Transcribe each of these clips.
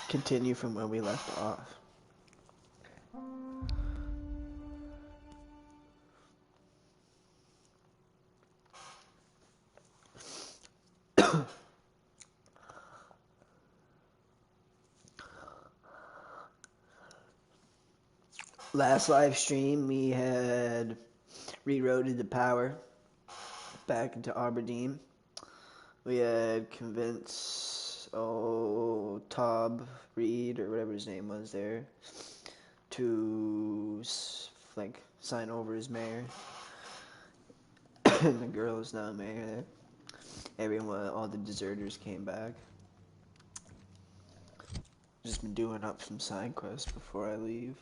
continue from where we left off. Last live stream, we had rerouted the power back into Aberdeen. We had convinced Tob Reed or whatever his name was there to like sign over as mayor. And the girl is now mayor there. Everyone, all the deserters came back. Just been doing up some side quests before I leave.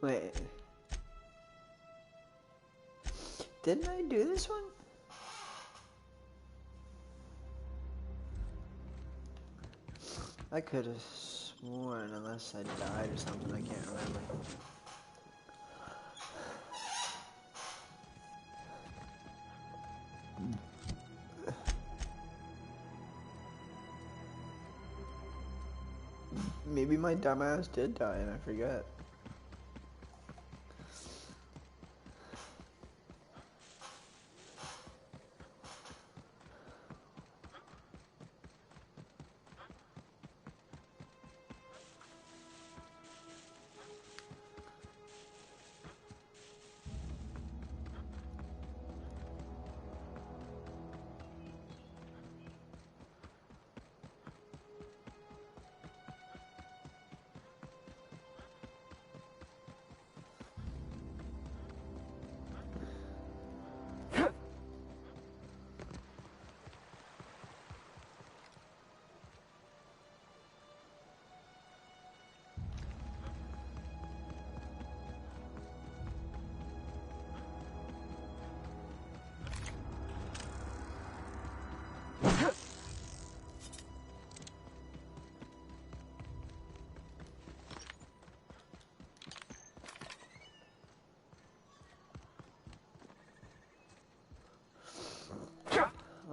Wait. Didn't I do this one? I could have sworn, unless I died or something, I can't remember. Maybe my dumbass did die and I forget.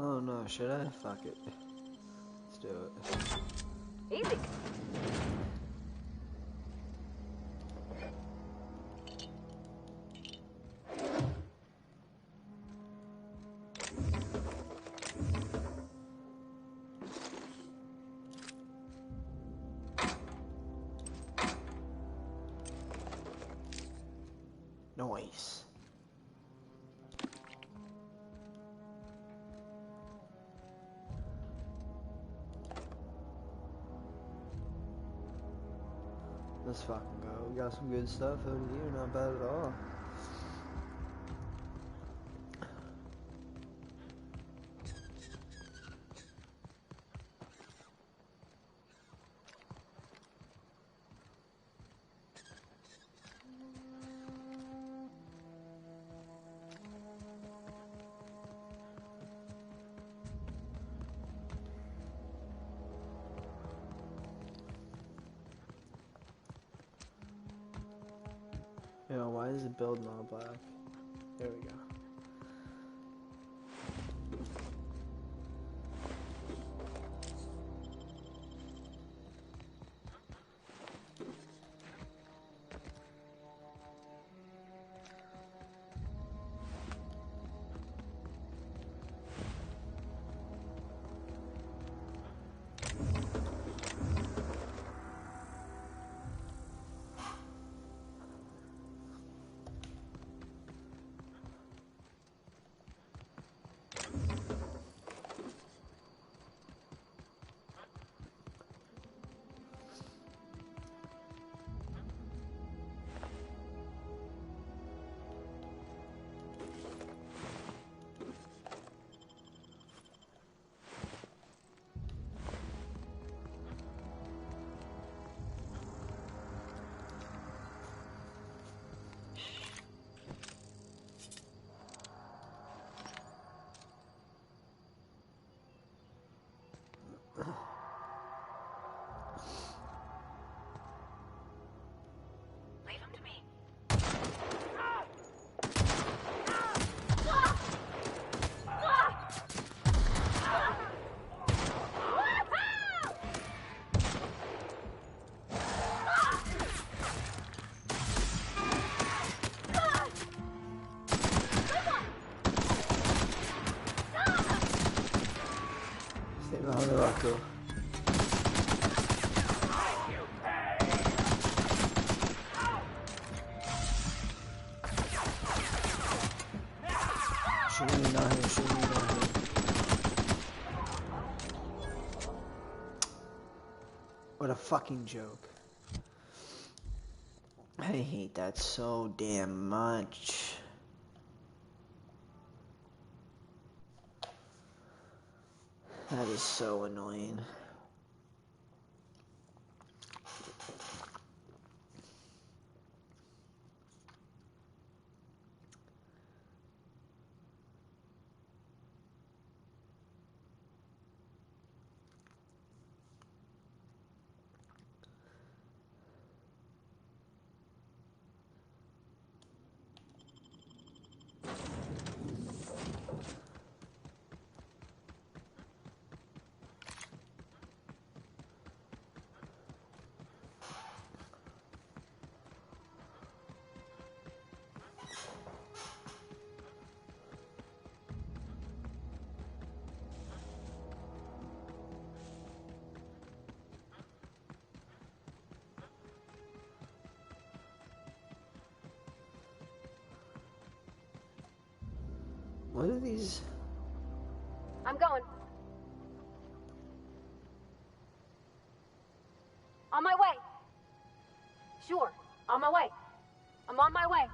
Oh no, should I? Fuck it. Let's do it. Easy. Nice. Let's fucking go. We got some good stuff over here, not bad at all. Yo, why is it building all black? There we go. What a fucking joke. I hate that so damn much. That is so annoying. What are these? I'm going. On my way. Sure, on my way. I'm on my way.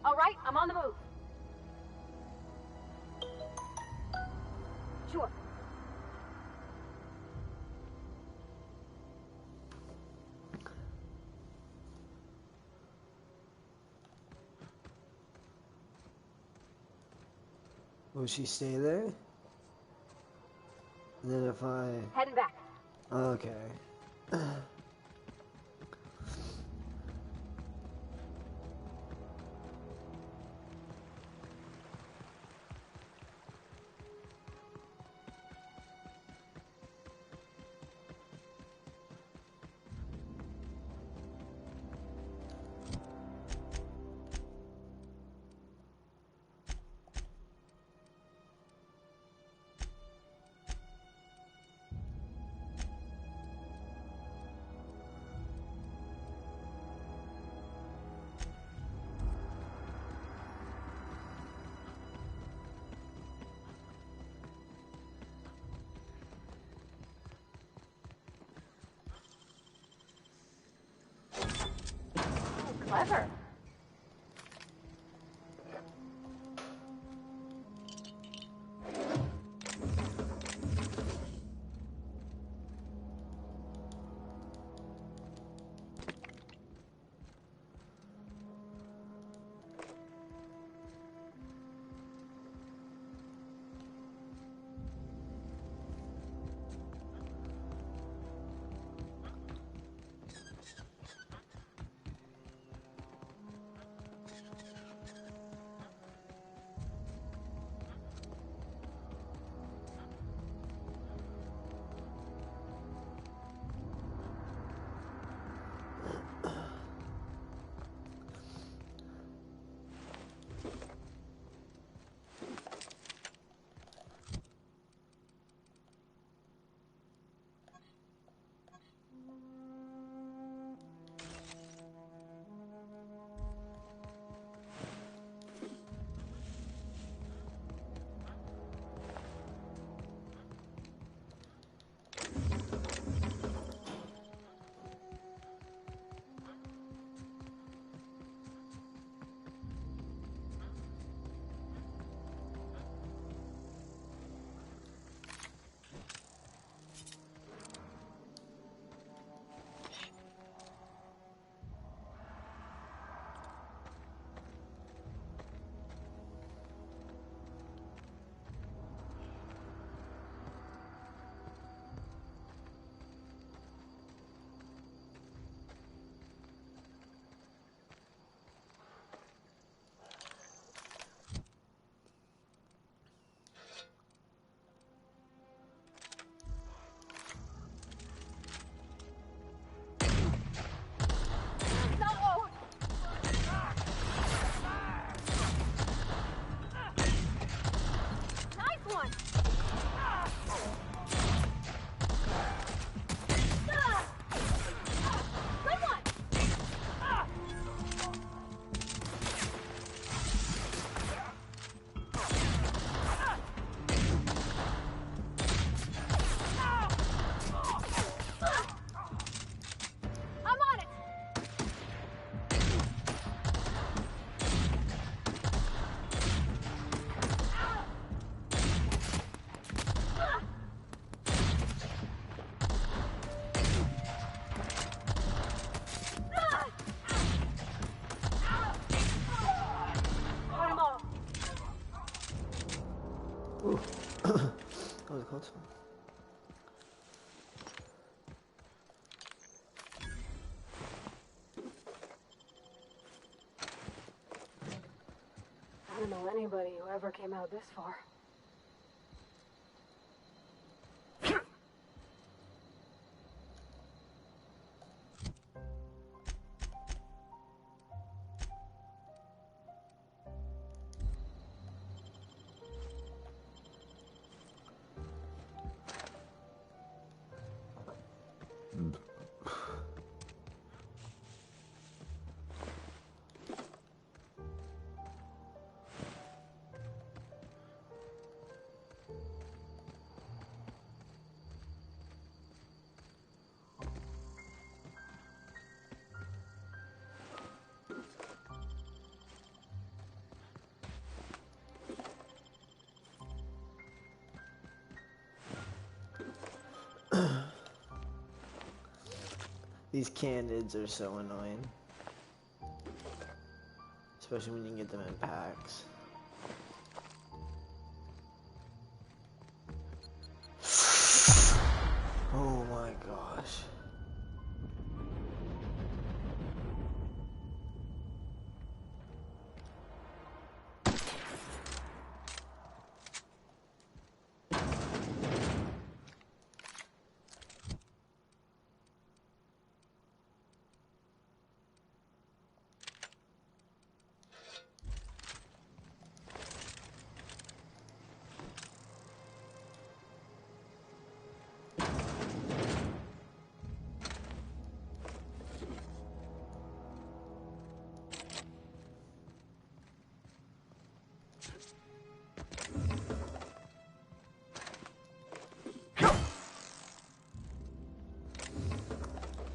All right, I'm on the move. Sure. Will she stay there? And then if I... Heading back. Okay. That's fine. I don't know anybody who ever came out this far. These candids are so annoying. Especially when you get them in packs. Oh my gosh.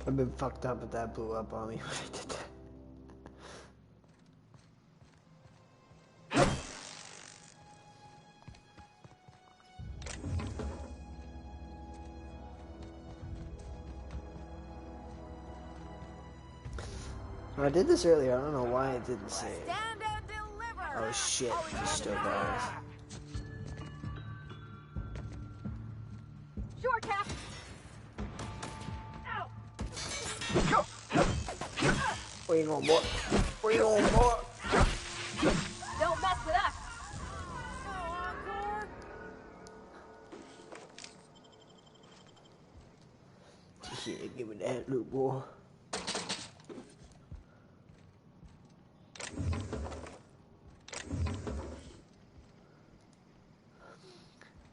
I've been fucked up if that blew up on me when I did that. I did this earlier, I don't know why it didn't save. Stand and deliver! Oh shit, he still does. Sure, Cap! Ow! Where you going, boy? Where you going, boy? Don't mess with us! Shit, give me that, little boy.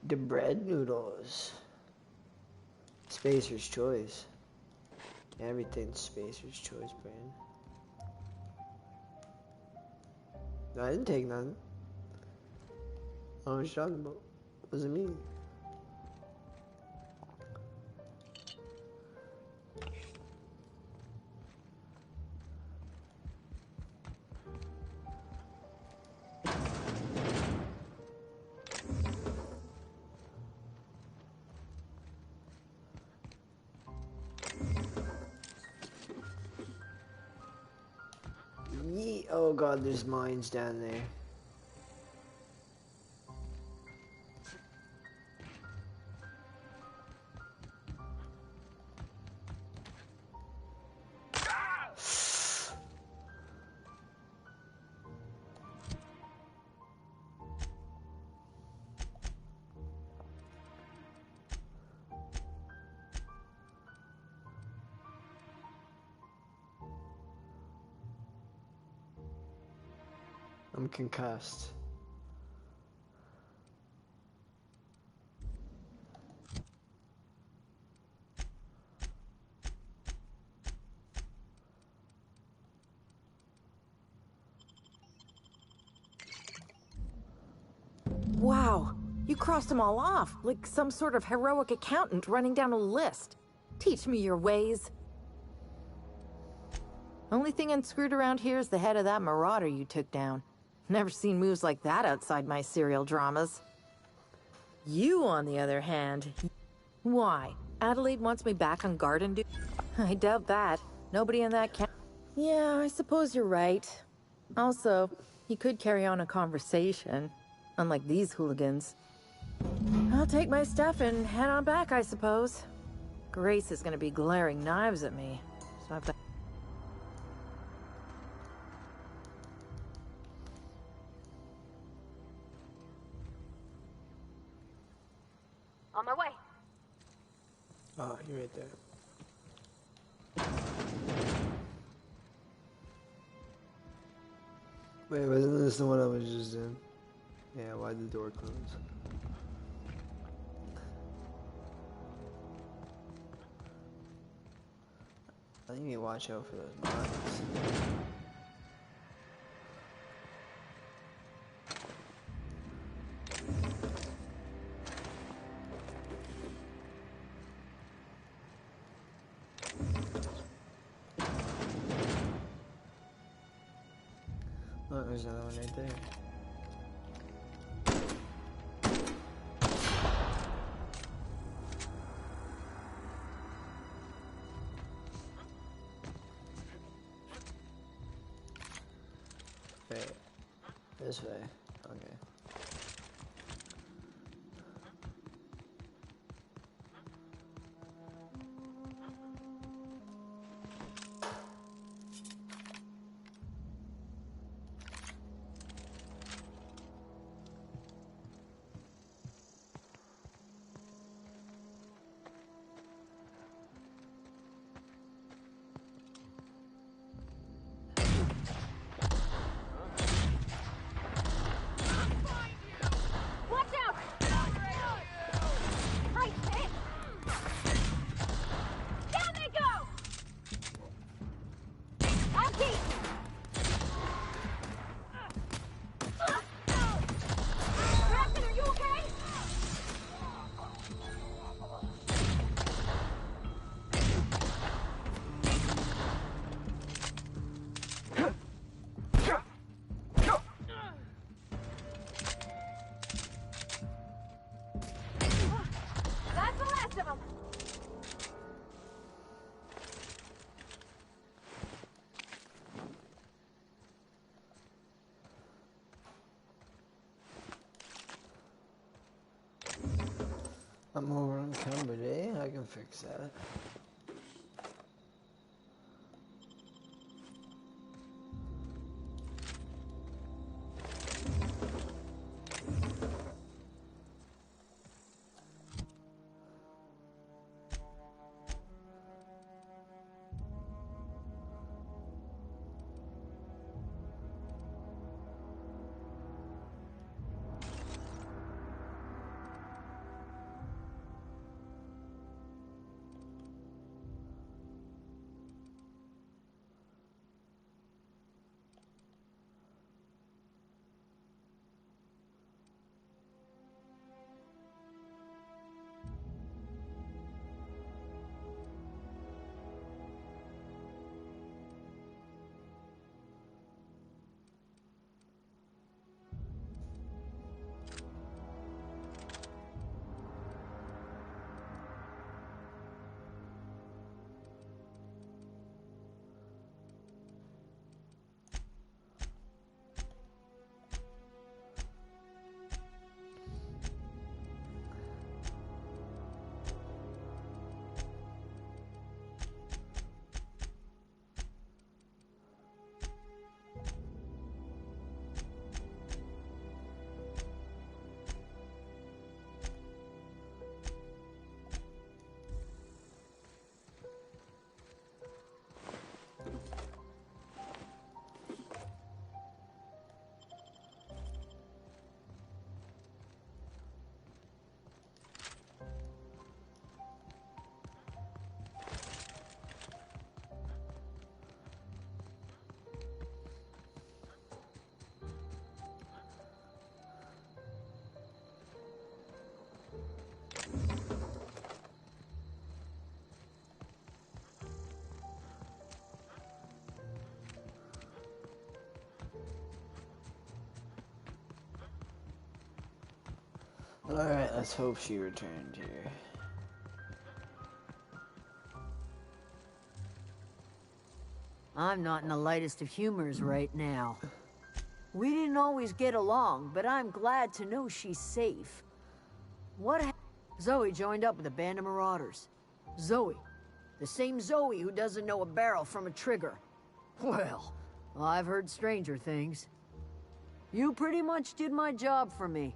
The bread noodles. Spacer's choice. Everything's Spacer's choice, Brandon. No, I didn't take none. What was you talking about? What does it mean? Oh god, there's mines down there. I'm concussed. Wow, you crossed them all off, like some sort of heroic accountant running down a list. Teach me your ways. Only thing unscrewed around here is the head of that marauder you took down. Never seen moves like that outside my serial dramas. You, on the other hand... Why? Adelaide wants me back on garden duty? I doubt that. Nobody in that camp... Yeah, I suppose you're right. Also, he could carry on a conversation. Unlike these hooligans. I'll take my stuff and head on back, I suppose. Grace is gonna be glaring knives at me, so I've got... On my way. Oh, you're right there. Wait, wasn't this the one I was just in? Yeah, why'd the door close? I need to watch out for those mines. Oh, there's another one right there. Wait, this way. Okay. Watch out! Right hit! Down they go! Out deep! Braxton, are you okay? That's the last of them. I'm over encumbered, eh? I can fix that. Alright, let's hope she returned here. I'm not in the lightest of humors right now. We didn't always get along, but I'm glad to know she's safe. What Zoe joined up with a band of marauders. Zoe. The same Zoe who doesn't know a barrel from a trigger. Well, I've heard stranger things. You pretty much did my job for me.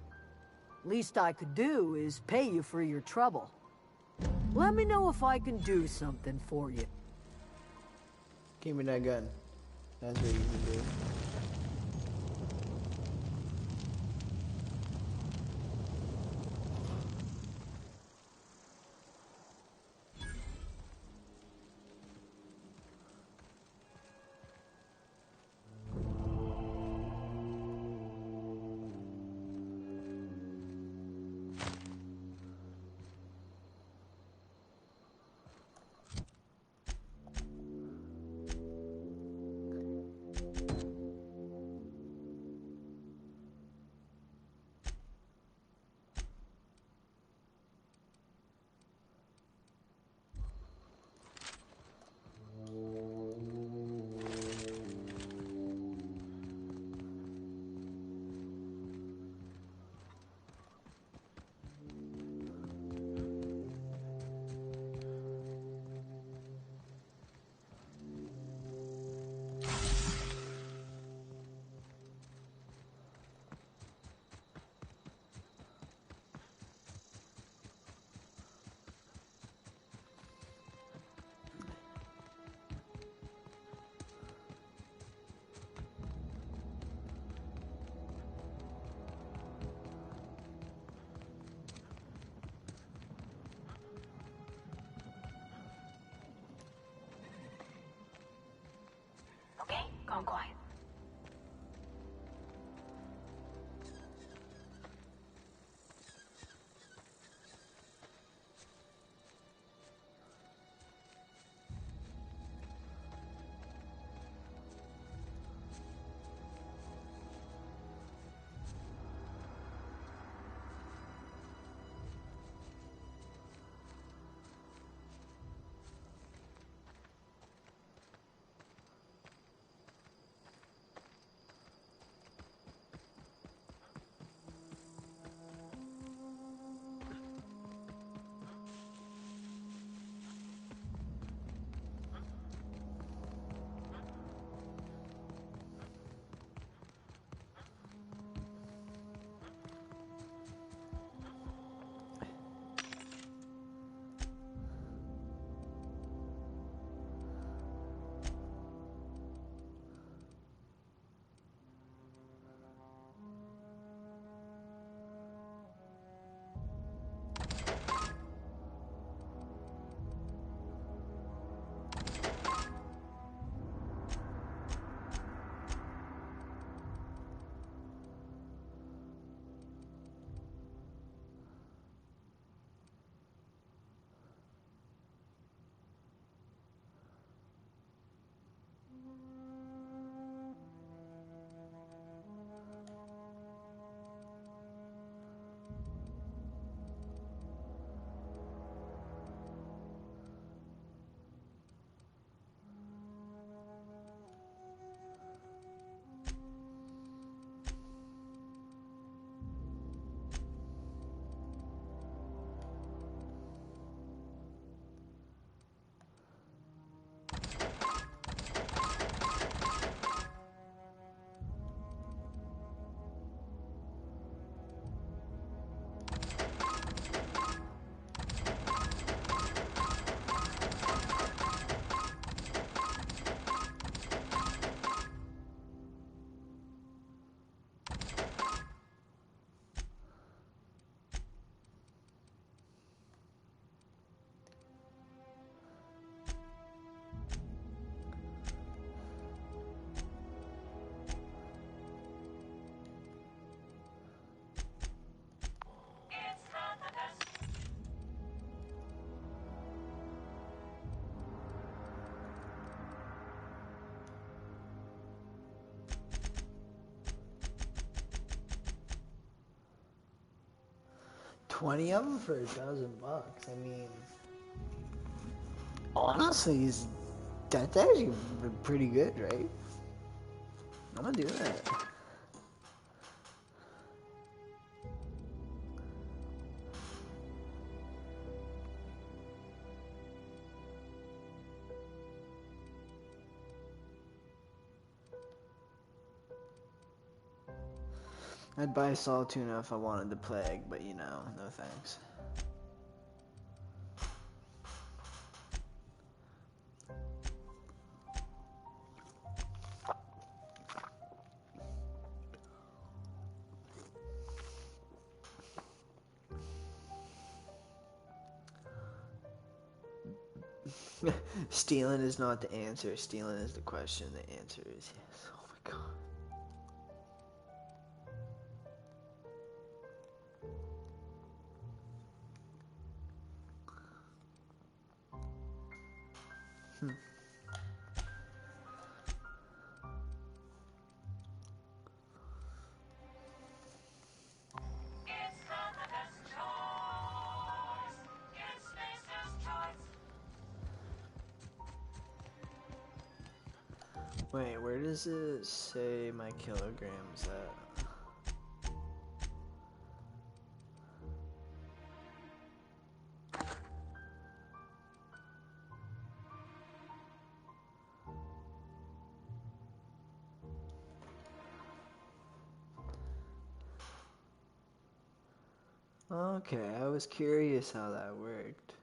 Least I could do is pay you for your trouble. Let me know if I can do something for you. Give me that gun. That's what you can do. Okay, gone quiet. $20 of them for $1,000. I mean, honestly, that's actually pretty good, right? I'm gonna do that. I'd buy Saw Tuna if I wanted the Plague, but you know, no thanks. Stealing is not the answer. Stealing is the question. The answer is yes. Oh my god. Wait, where does it say my kilograms at? Okay, I was curious how that worked.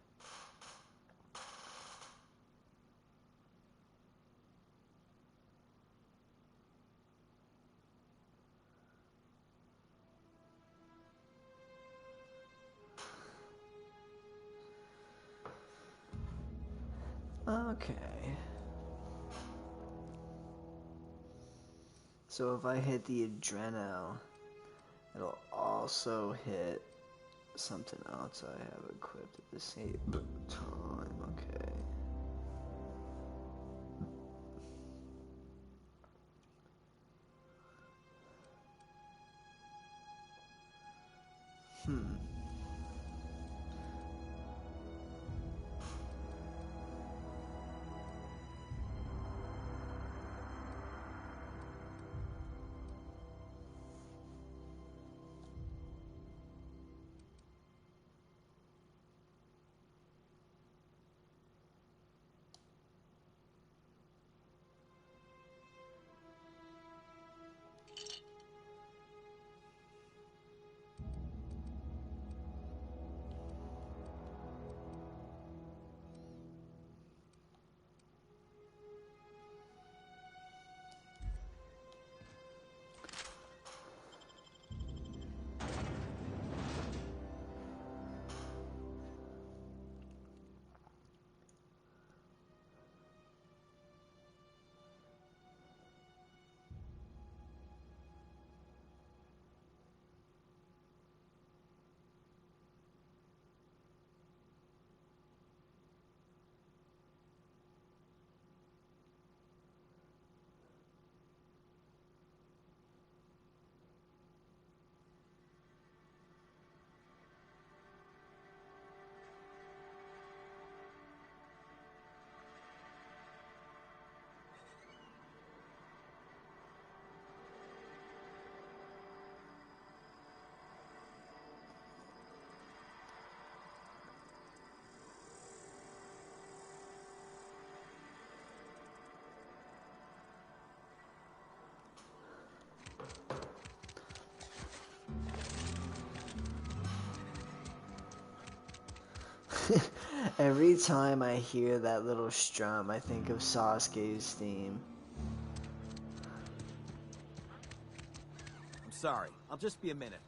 Okay. So if I hit the adrenal, it'll also hit something else I have equipped at the same time. Okay. Every time I hear that little strum, I think of Sasuke's theme. I'm sorry. I'll just be a minute.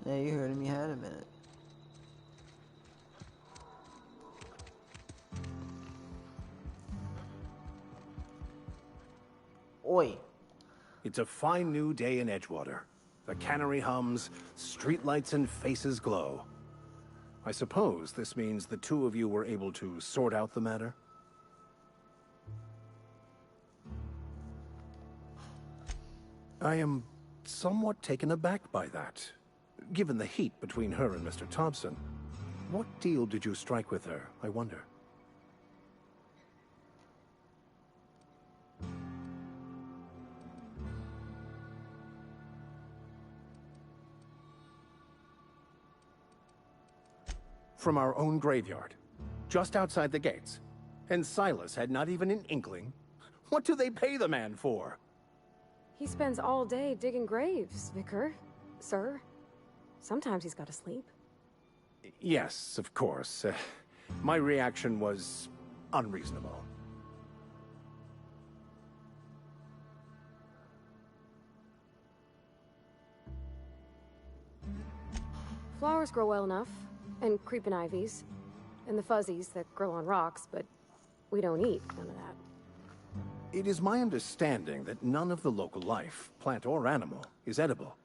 Yeah, you heard him. You had a minute. Oi. It's a fine new day in Edgewater. The cannery hums, streetlights and faces glow. I suppose this means the two of you were able to sort out the matter? I am somewhat taken aback by that. Given the heat between her and Mr. Thompson, what deal did you strike with her, I wonder? From our own graveyard, just outside the gates. And Silas had not even an inkling. What do they pay the man for? He spends all day digging graves, Vicar. Sir. Sometimes he's got to sleep. Yes, of course. My reaction was unreasonable. Flowers grow well enough, and creeping ivies, and the fuzzies that grow on rocks, but we don't eat none of that. It is my understanding that none of the local life, plant or animal, is edible.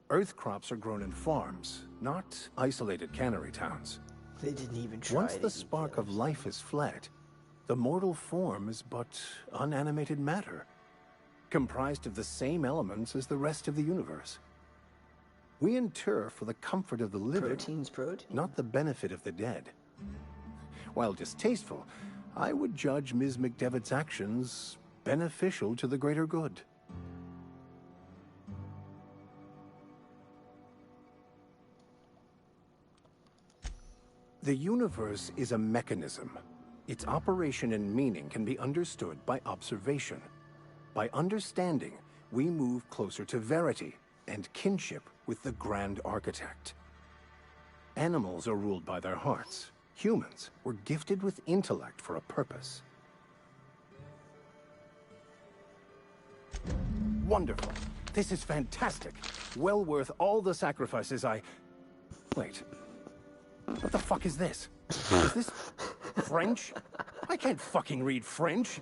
Earth crops are grown in farms, not isolated cannery towns. They didn't even try. Once the spark of life is fled, the mortal form is but unanimated matter, comprised of the same elements as the rest of the universe. We inter for the comfort of the living, Protein's protein. not the benefit of the dead. While distasteful, I would judge Ms. McDevitt's actions beneficial to the greater good. The universe is a mechanism. Its operation and meaning can be understood by observation. By understanding, we move closer to verity and kinship with the grand architect. Animals are ruled by their hearts. Humans were gifted with intellect for a purpose. Wonderful. This is fantastic. Well worth all the sacrifices I... Wait. What the fuck is this? Is this French? I can't fucking read French.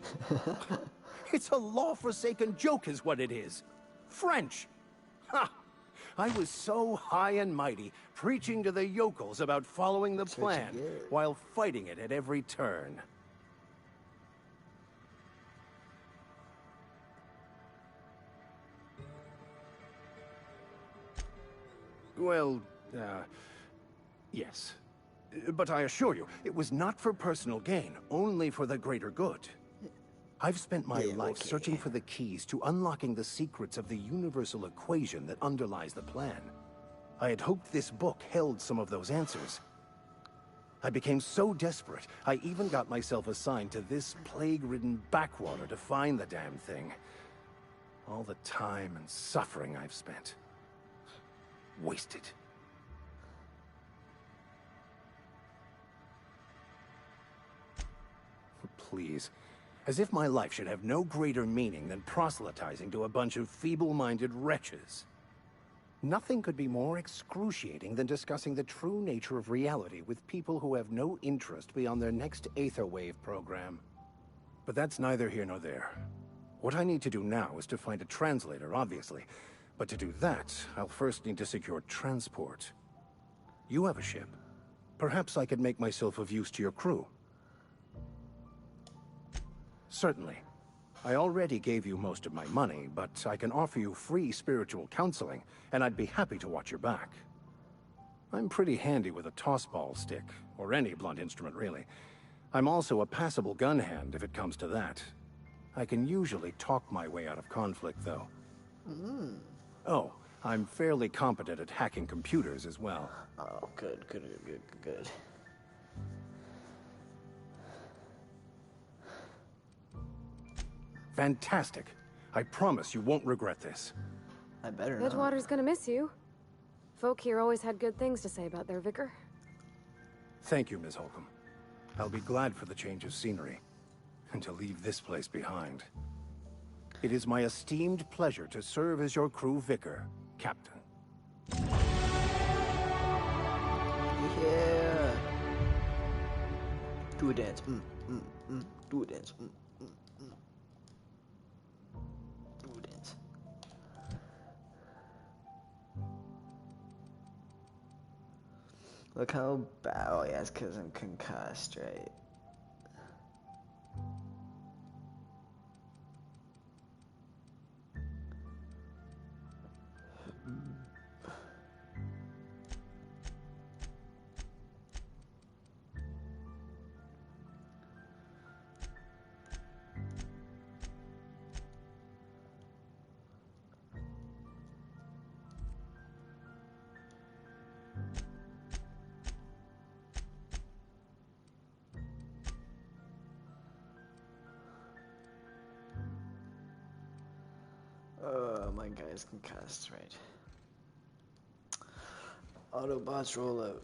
It's a law-forsaken joke is what it is. French. Ha! I was so high and mighty, preaching to the yokels about following the plan, while fighting it at every turn. Well, yes. But I assure you, it was not for personal gain, only for the greater good. I've spent my life searching for the keys to unlocking the secrets of the universal equation that underlies the plan. I had hoped this book held some of those answers. I became so desperate, I even got myself assigned to this plague-ridden backwater to find the damn thing. All the time and suffering I've spent. Wasted. Please. As if my life should have no greater meaning than proselytizing to a bunch of feeble-minded wretches. Nothing could be more excruciating than discussing the true nature of reality with people who have no interest beyond their next Aetherwave program. But that's neither here nor there. What I need to do now is to find a translator, obviously. But to do that, I'll first need to secure transport. You have a ship. Perhaps I could make myself of use to your crew. Certainly. I already gave you most of my money, but I can offer you free spiritual counseling, and I'd be happy to watch your back. I'm pretty handy with a tossball stick, or any blunt instrument, really. I'm also a passable gun hand, if it comes to that. I can usually talk my way out of conflict, though. Oh, I'm fairly competent at hacking computers as well. Oh, good. Fantastic. I promise you won't regret this. I better not. Edgewater's gonna miss you. Folk here always had good things to say about their vicar. Thank you, Ms. Holcomb. I'll be glad for the change of scenery, and to leave this place behind. It is my esteemed pleasure to serve as your crew vicar, Captain. Yeah. Do a dance. Do a dance. Do a dance. Look how bad. Oh, yeah, it's because I'm concussed, right? my guys can cast, right? Autobots roll out.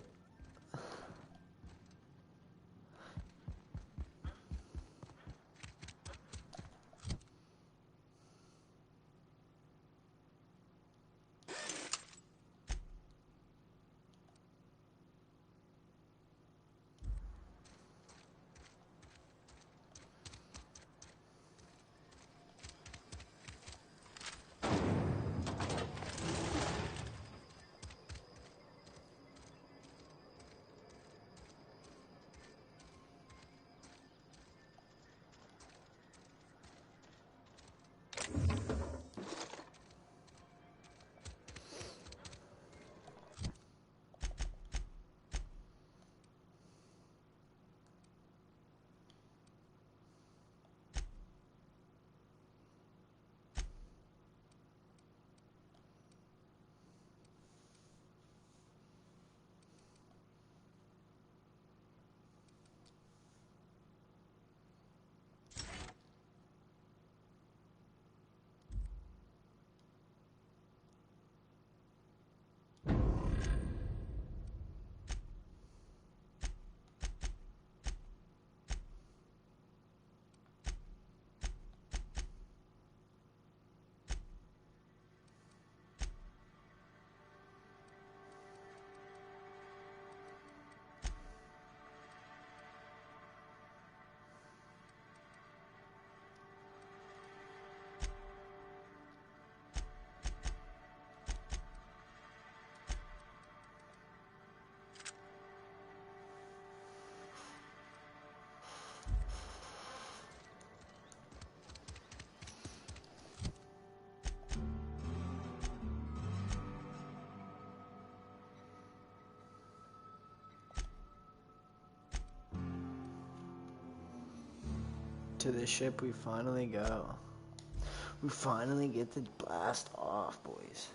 To the ship we finally go. We finally get to blast off, boys.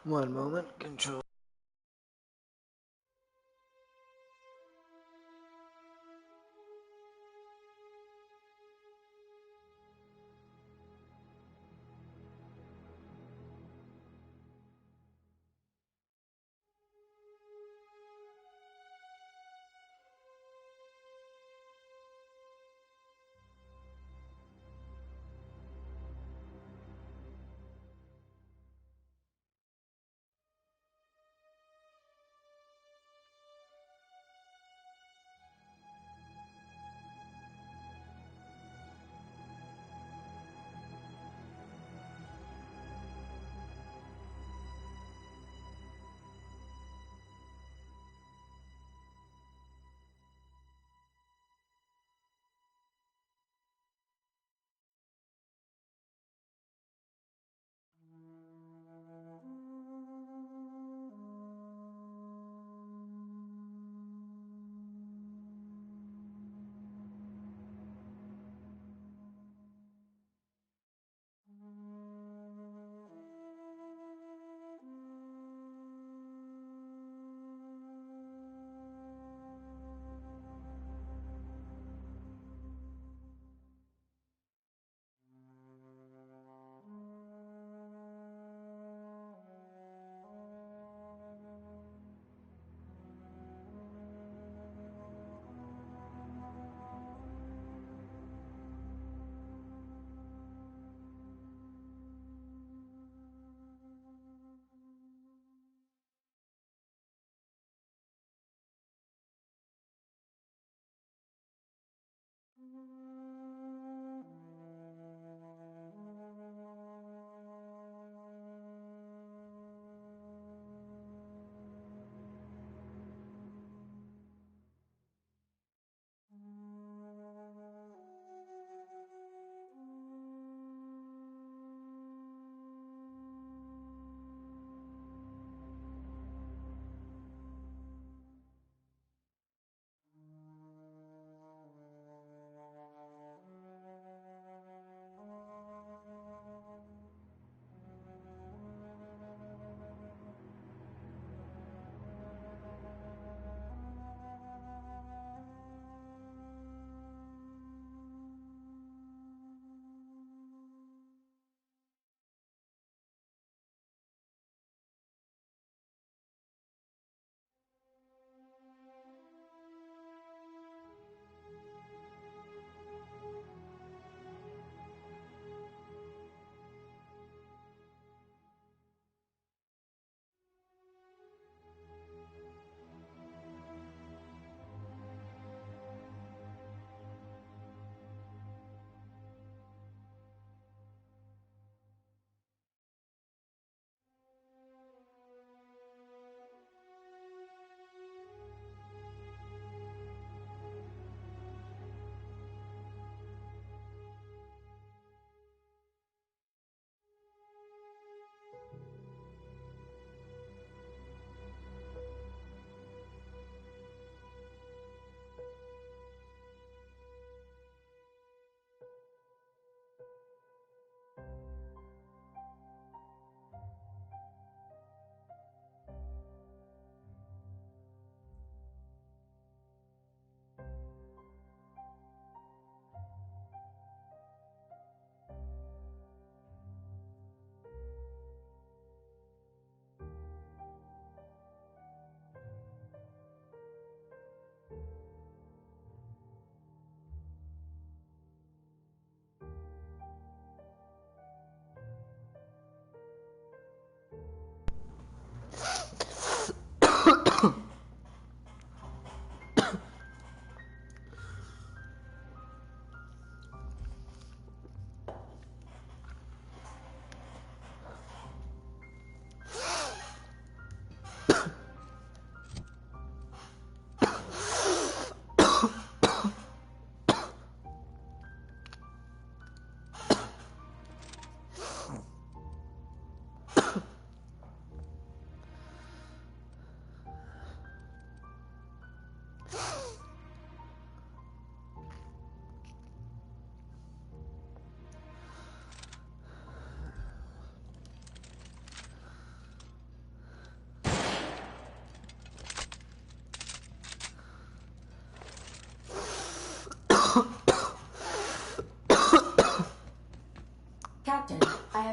One moment, control.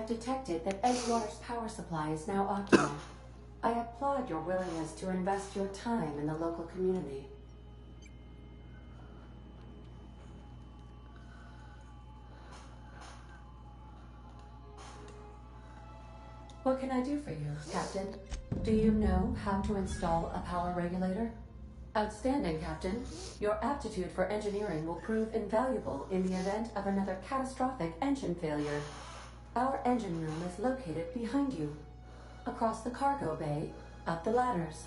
have detected that Edgewater's power supply is now optimal. I applaud your willingness to invest your time in the local community. What can I do for you, Captain? Do you know how to install a power regulator? Outstanding, Captain. Your aptitude for engineering will prove invaluable in the event of another catastrophic engine failure. Our engine room is located behind you, across the cargo bay, up the ladders.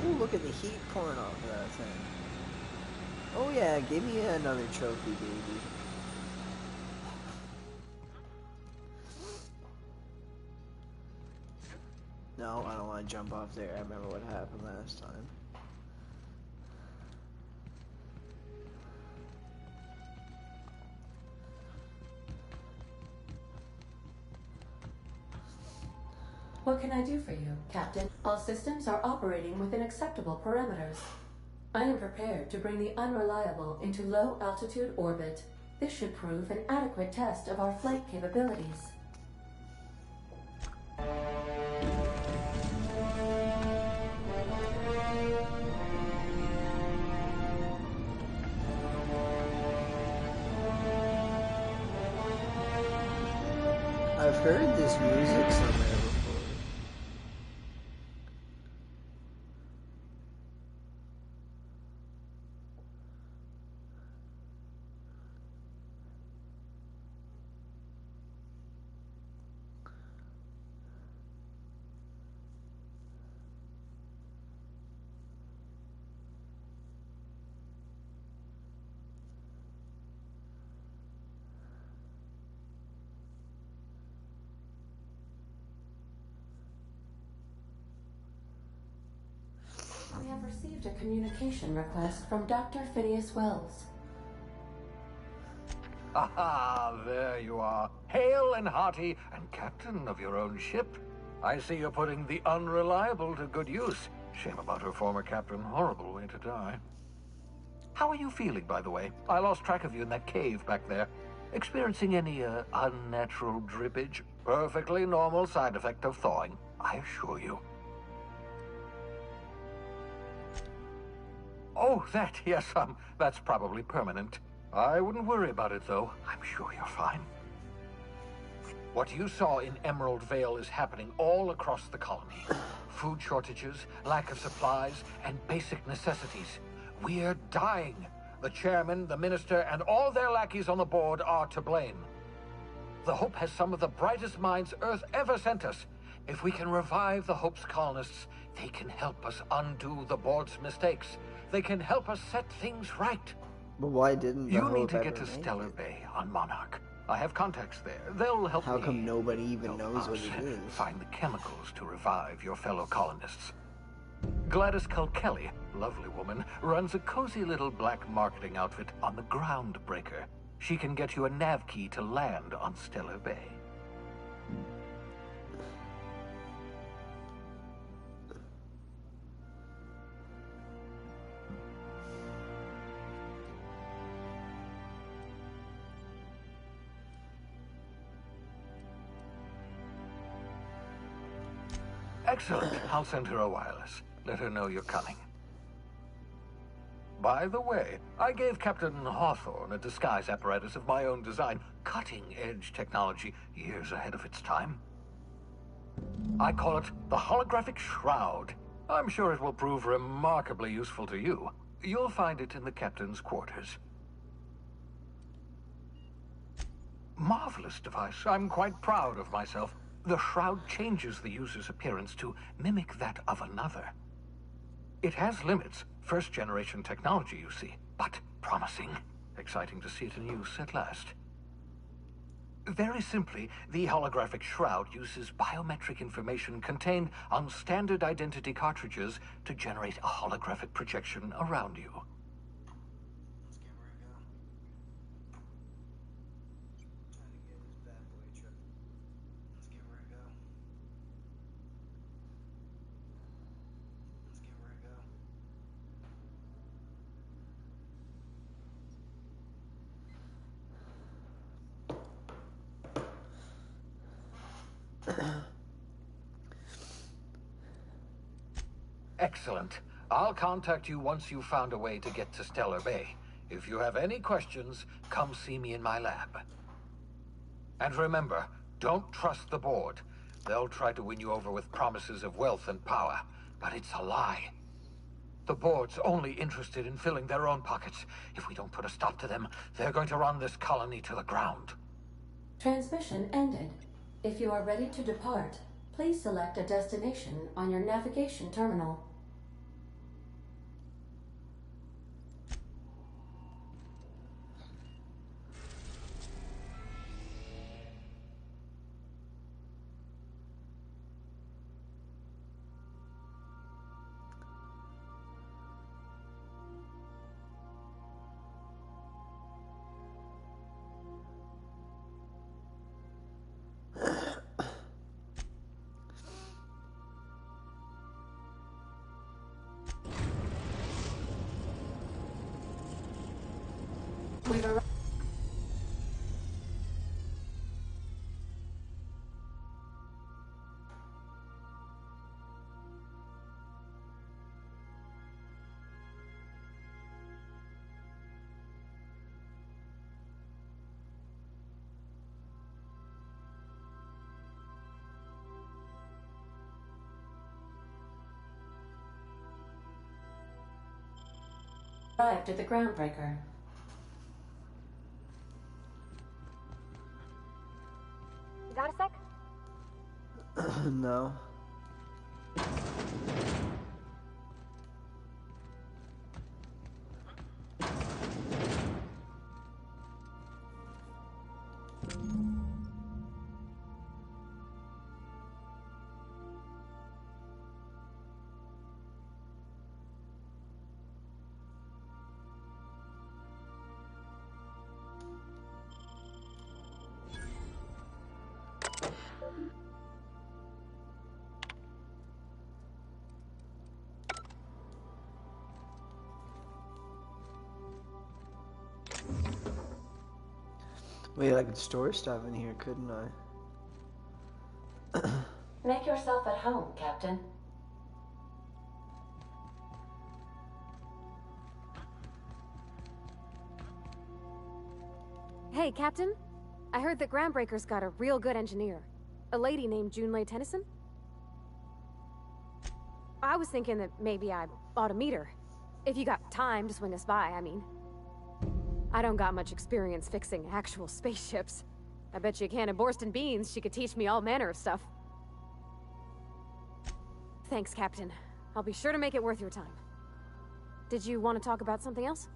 Ooh, look at the heat pouring off of that thing. Oh yeah, give me another trophy, baby. No, I don't want to jump off there. I remember what happened last time. What can I do for you, Captain? All systems are operating within acceptable parameters. I am prepared to bring the unreliable into low-altitude orbit. This should prove an adequate test of our flight capabilities. I've heard this music somewhere before. We have received a communication request from Dr. Phineas Wells. Aha, there you are. Hale and hearty, and captain of your own ship. I see you're putting the unreliable to good use. Shame about her former captain. Horrible way to die. How are you feeling, by the way? I lost track of you in that cave back there. Experiencing any, unnatural drippage? Perfectly normal side effect of thawing, I assure you. Oh, that, yes, that's probably permanent. I wouldn't worry about it, though. I'm sure you're fine. What you saw in Emerald Vale is happening all across the colony. Food shortages, lack of supplies, and basic necessities. We're dying. The chairman, the minister, and all their lackeys on the board are to blame. The Hope has some of the brightest minds Earth ever sent us. If we can revive the Hope's colonists, they can help us undo the board's mistakes. They can help us set things right. But why didn't the You Hope need to ever get to make Stellar it? Bay on Monarch. I have contacts there. They'll help How me come nobody even help knows what us it is? find the chemicals to revive your fellow colonists. Gladys Kilkelly, lovely woman, runs a cozy little black marketing outfit on the Groundbreaker. She can get you a nav key to land on Stellar Bay. Excellent. I'll send her a wireless. Let her know you're coming. By the way, I gave Captain Hawthorne a disguise apparatus of my own design. Cutting-edge technology, years ahead of its time. I call it the Holographic Shroud. I'm sure it will prove remarkably useful to you. You'll find it in the captain's quarters. Marvelous device. I'm quite proud of myself. The shroud changes the user's appearance to mimic that of another. It has limits. First-generation technology, you see, but promising. Exciting to see it in use at last. Very simply, the holographic shroud uses biometric information contained on standard identity cartridges to generate a holographic projection around you. Let's get where I go. Trying to get this bad boy truck. Excellent. I'll contact you once you've found a way to get to Stellar Bay. If you have any questions, come see me in my lab. And remember, don't trust the board. They'll try to win you over with promises of wealth and power, but it's a lie. The board's only interested in filling their own pockets. If we don't put a stop to them, they're going to run this colony to the ground. Transmission ended. If you are ready to depart, please select a destination on your navigation terminal. We've arrived. Arrived at the groundbreaker. You got a sec? No. Wait, I could store stuff in here, couldn't I? Make yourself at home, Captain. Hey, Captain. I heard that Groundbreaker's got a real good engineer. A lady named Junlei Tennyson. I was thinking that maybe I ought to meet her. If you got time to swing us by, I mean. I don't got much experience fixing actual spaceships. I bet you a can of Borston beans she could teach me all manner of stuff. Thanks, Captain. I'll be sure to make it worth your time. Did you want to talk about something else?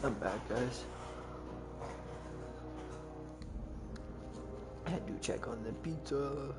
I'm back, guys. I had to check on the pizza.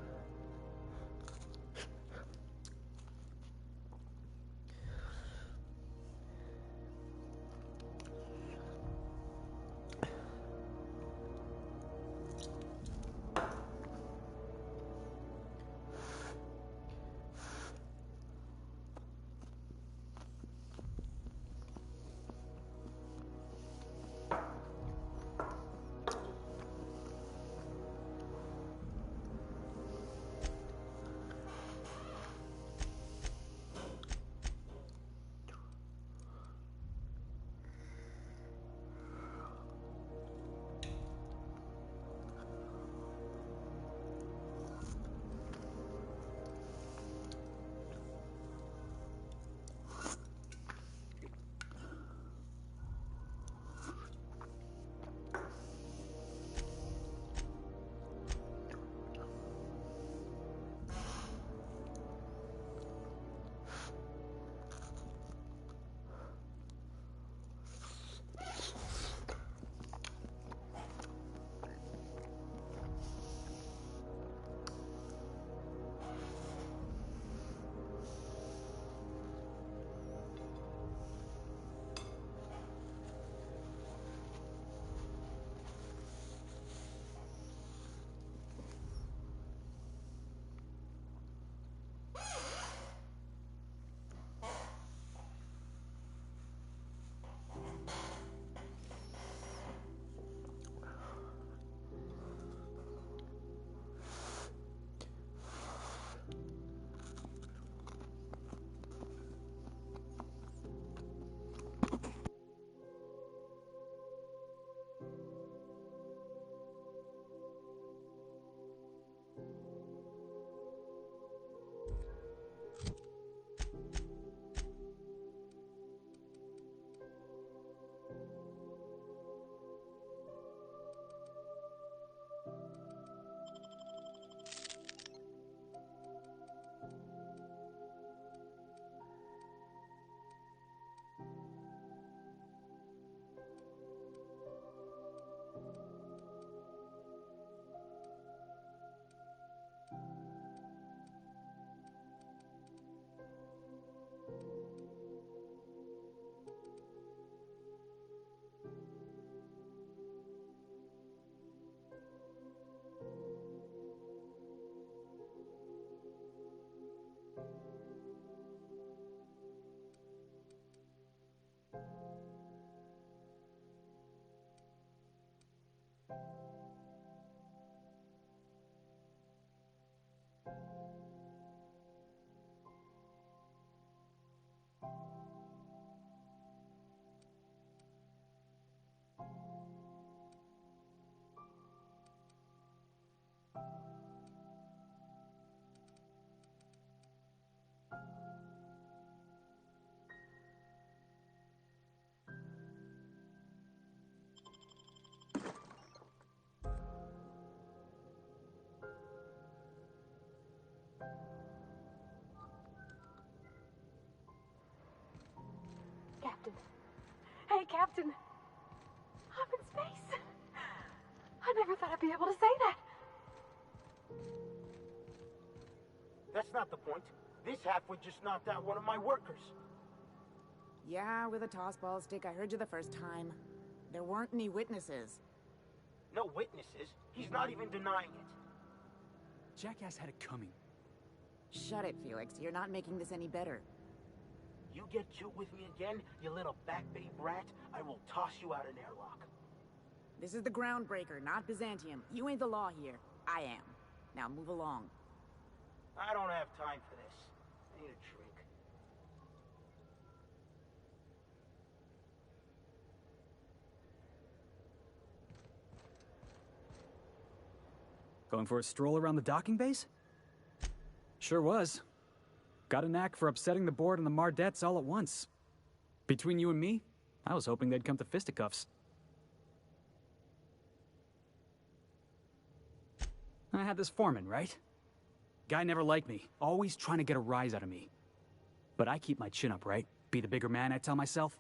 Captain. Hey, Captain. I'm in space. I never thought I'd be able to say that. That's not the point. This halfwit just knocked out one of my workers. Yeah, with a tossball stick. I heard you the first time. There weren't any witnesses. No witnesses. He's not even denying it. Jackass had it coming. Shut it, Felix. You're not making this any better. You get cute with me again, you little back bay brat, I will toss you out an airlock. This is the Groundbreaker, not Byzantium. You ain't the law here. I am. Now move along. I don't have time for this. I need a drink. Going for a stroll around the docking base? Sure was. Got a knack for upsetting the board and the Mardettes all at once. Between you and me, I was hoping they'd come to fisticuffs. I had this foreman, right? Guy never liked me, always trying to get a rise out of me. But I keep my chin up, right? Be the bigger man, I tell myself.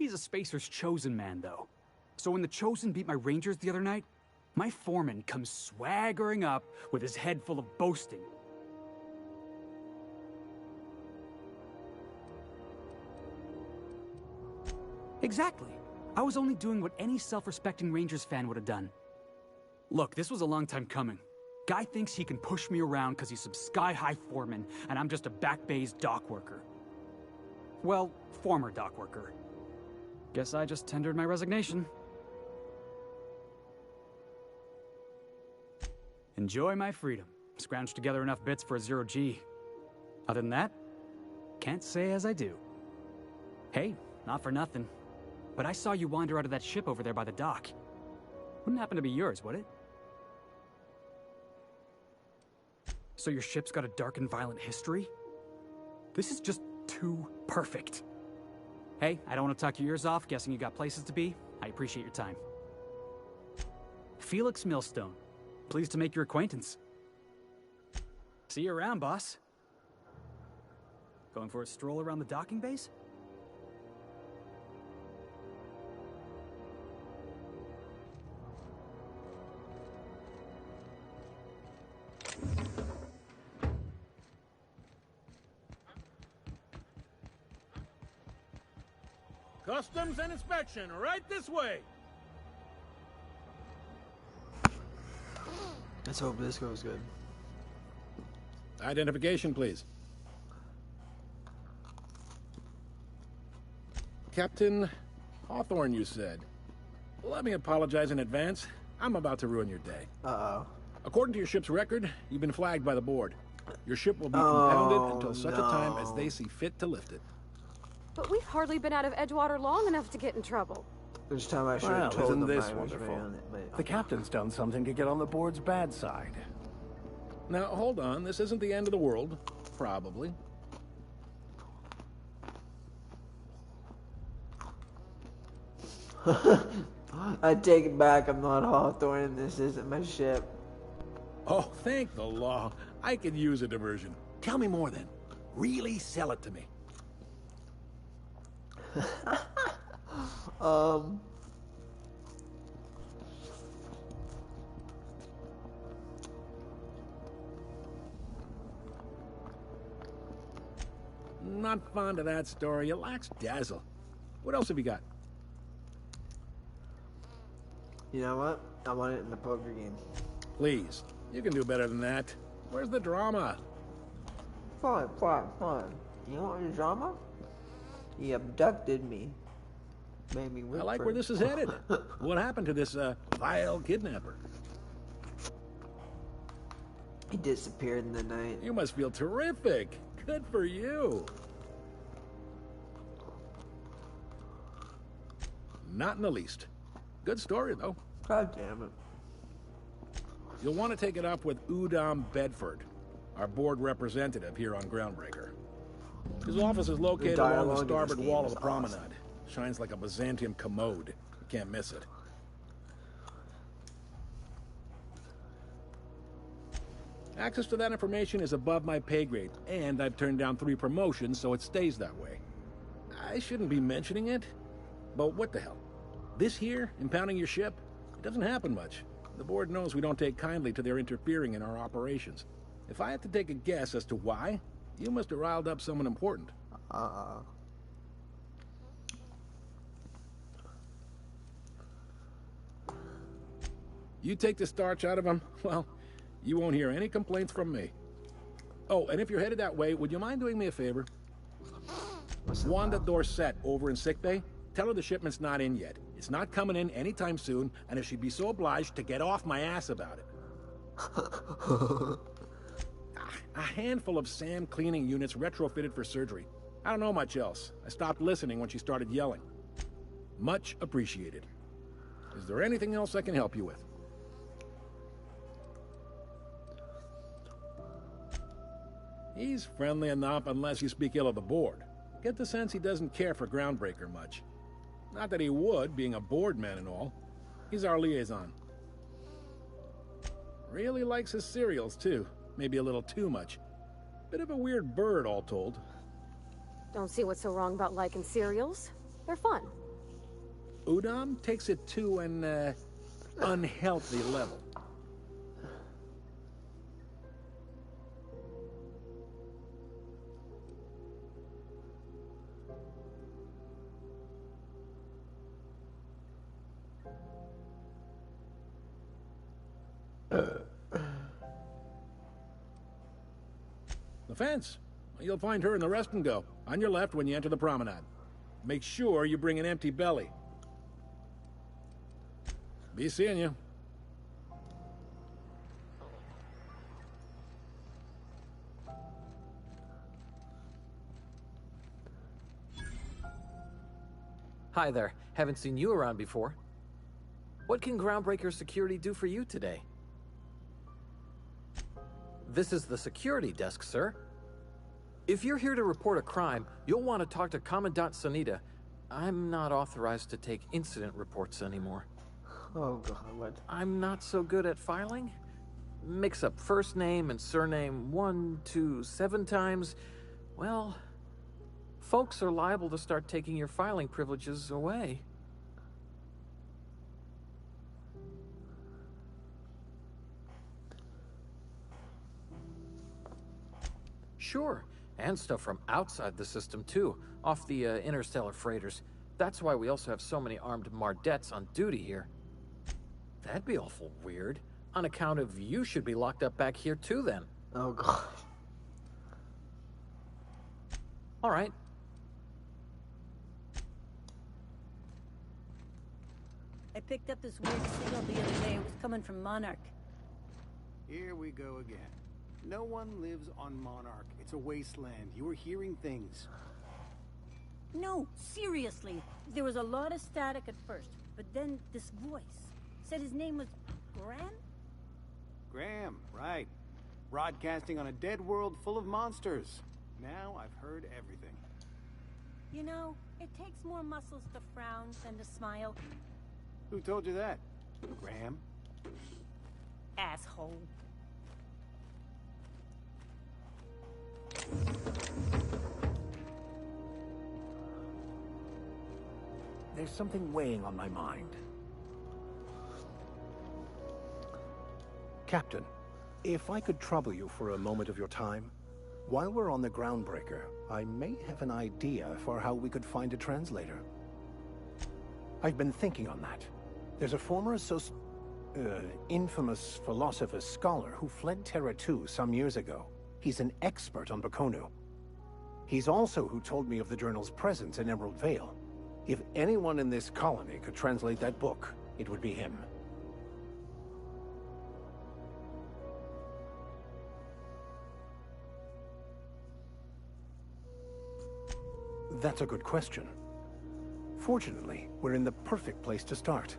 He's a Spacer's chosen man, though. So when the Chosen beat my Rangers the other night, my foreman comes swaggering up with his head full of boasting. Exactly. I was only doing what any self-respecting Rangers fan would have done. Look, this was a long time coming. Guy thinks he can push me around because he's some sky-high foreman, and I'm just a back bay's dock worker. Well, former dock worker. Guess I just tendered my resignation. Enjoy my freedom. Scrounged together enough bits for a 0G. Other than that, can't say as I do. Hey, not for nothing, but I saw you wander out of that ship over there by the dock. Wouldn't happen to be yours, would it? So your ship's got a dark and violent history? This is just too perfect. Hey, I don't want to talk your ears off, guessing you got places to be. I appreciate your time. Felix Millstone. Pleased to make your acquaintance. See you around, boss. Going for a stroll around the docking base? Customs and inspection, right this way. Let's hope this goes good. Identification, please. Captain Hawthorne, you said. Let me apologize in advance. I'm about to ruin your day. Uh-oh. According to your ship's record, you've been flagged by the board. Your ship will be compounded until such a time as they see fit to lift it. But we've hardly been out of Edgewater long enough to get in trouble. This time I should have told isn't them this I was wonderful? on it, but... The captain's done something to get on the board's bad side. Now, hold on. This isn't the end of the world. Probably. I take it back. I'm not Hawthorne and this isn't my ship. Oh, thank the law. I could use a diversion. Tell me more then. Really sell it to me. Not fond of that story. It lacks dazzle. What else have you got? You know what? I want it in the poker game. Please. You can do better than that. Where's the drama? Fine. You want the drama? He abducted me. Made me work I like for where him. this is headed. What happened to this, vile kidnapper? He disappeared in the night. You must feel terrific. Good for you. Not in the least. Good story, though. God damn it. You'll want to take it up with Udom Bedford, our board representative here on Groundbreaker. His office is located along the starboard wall of the promenade. Shines like a Byzantium commode. You can't miss it. Access to that information is above my pay grade, and I've turned down 3 promotions, so it stays that way. I shouldn't be mentioning it, but what the hell? This here, impounding your ship, it doesn't happen much. The board knows we don't take kindly to their interfering in our operations. If I had to take a guess as to why, you must have riled up someone important. You take the starch out of them, well, you won't hear any complaints from me. Oh, and if you're headed that way, would you mind doing me a favor? Wanda Dorset over in sickbay, tell her the shipment's not in yet. It's not coming in anytime soon, and if she'd be so obliged to get off my ass about it. A handful of SAM cleaning units retrofitted for surgery. I don't know much else. I stopped listening when she started yelling. Much appreciated. Is there anything else I can help you with? He's friendly enough unless you speak ill of the board. Get the sense he doesn't care for Groundbreaker much. Not that he would, being a board man and all. He's our liaison. Really likes his cereals, too. Maybe a little too much. Bit of a weird bird, all told. Don't see what's so wrong about liking cereals. They're fun. Udom takes it to an unhealthy level. The fence. You'll find her in the rest and go, on your left when you enter the promenade. Make sure you bring an empty belly. Be seeing you. Hi there. Haven't seen you around before. What can Groundbreaker Security do for you today? This is the security desk, sir. If you're here to report a crime, you'll want to talk to Commandant Sanita. I'm not authorized to take incident reports anymore. Oh god, what? I'm not so good at filing. Mix up first name and surname 1, 2, 7 times. Well, folks are liable to start taking your filing privileges away. Sure, and stuff from outside the system too, off the interstellar freighters. That's why we also have so many armed Mardettes on duty here. That'd be awful weird. On account of you should be locked up back here too then. Oh god. All right. I picked up this weird signal the other day. It was coming from Monarch. Here we go again. No one lives on Monarch. It's a wasteland. You were hearing things. No, seriously. There was a lot of static at first, but then this voice said his name was Graham? Graham, right. Broadcasting on a dead world full of monsters. Now I've heard everything. You know, it takes more muscles to frown than to smile. Who told you that? Graham? Asshole. There's something weighing on my mind. Captain, if I could trouble you for a moment of your time, while we're on the Groundbreaker, I may have an idea for how we could find a translator. I've been thinking on that. There's a former infamous philosopher scholar who fled Terra 2 some years ago. He's an expert on Bakonu. He's also who told me of the journal's presence in Emerald Vale. If anyone in this colony could translate that book, it would be him. That's a good question. Fortunately, we're in the perfect place to start.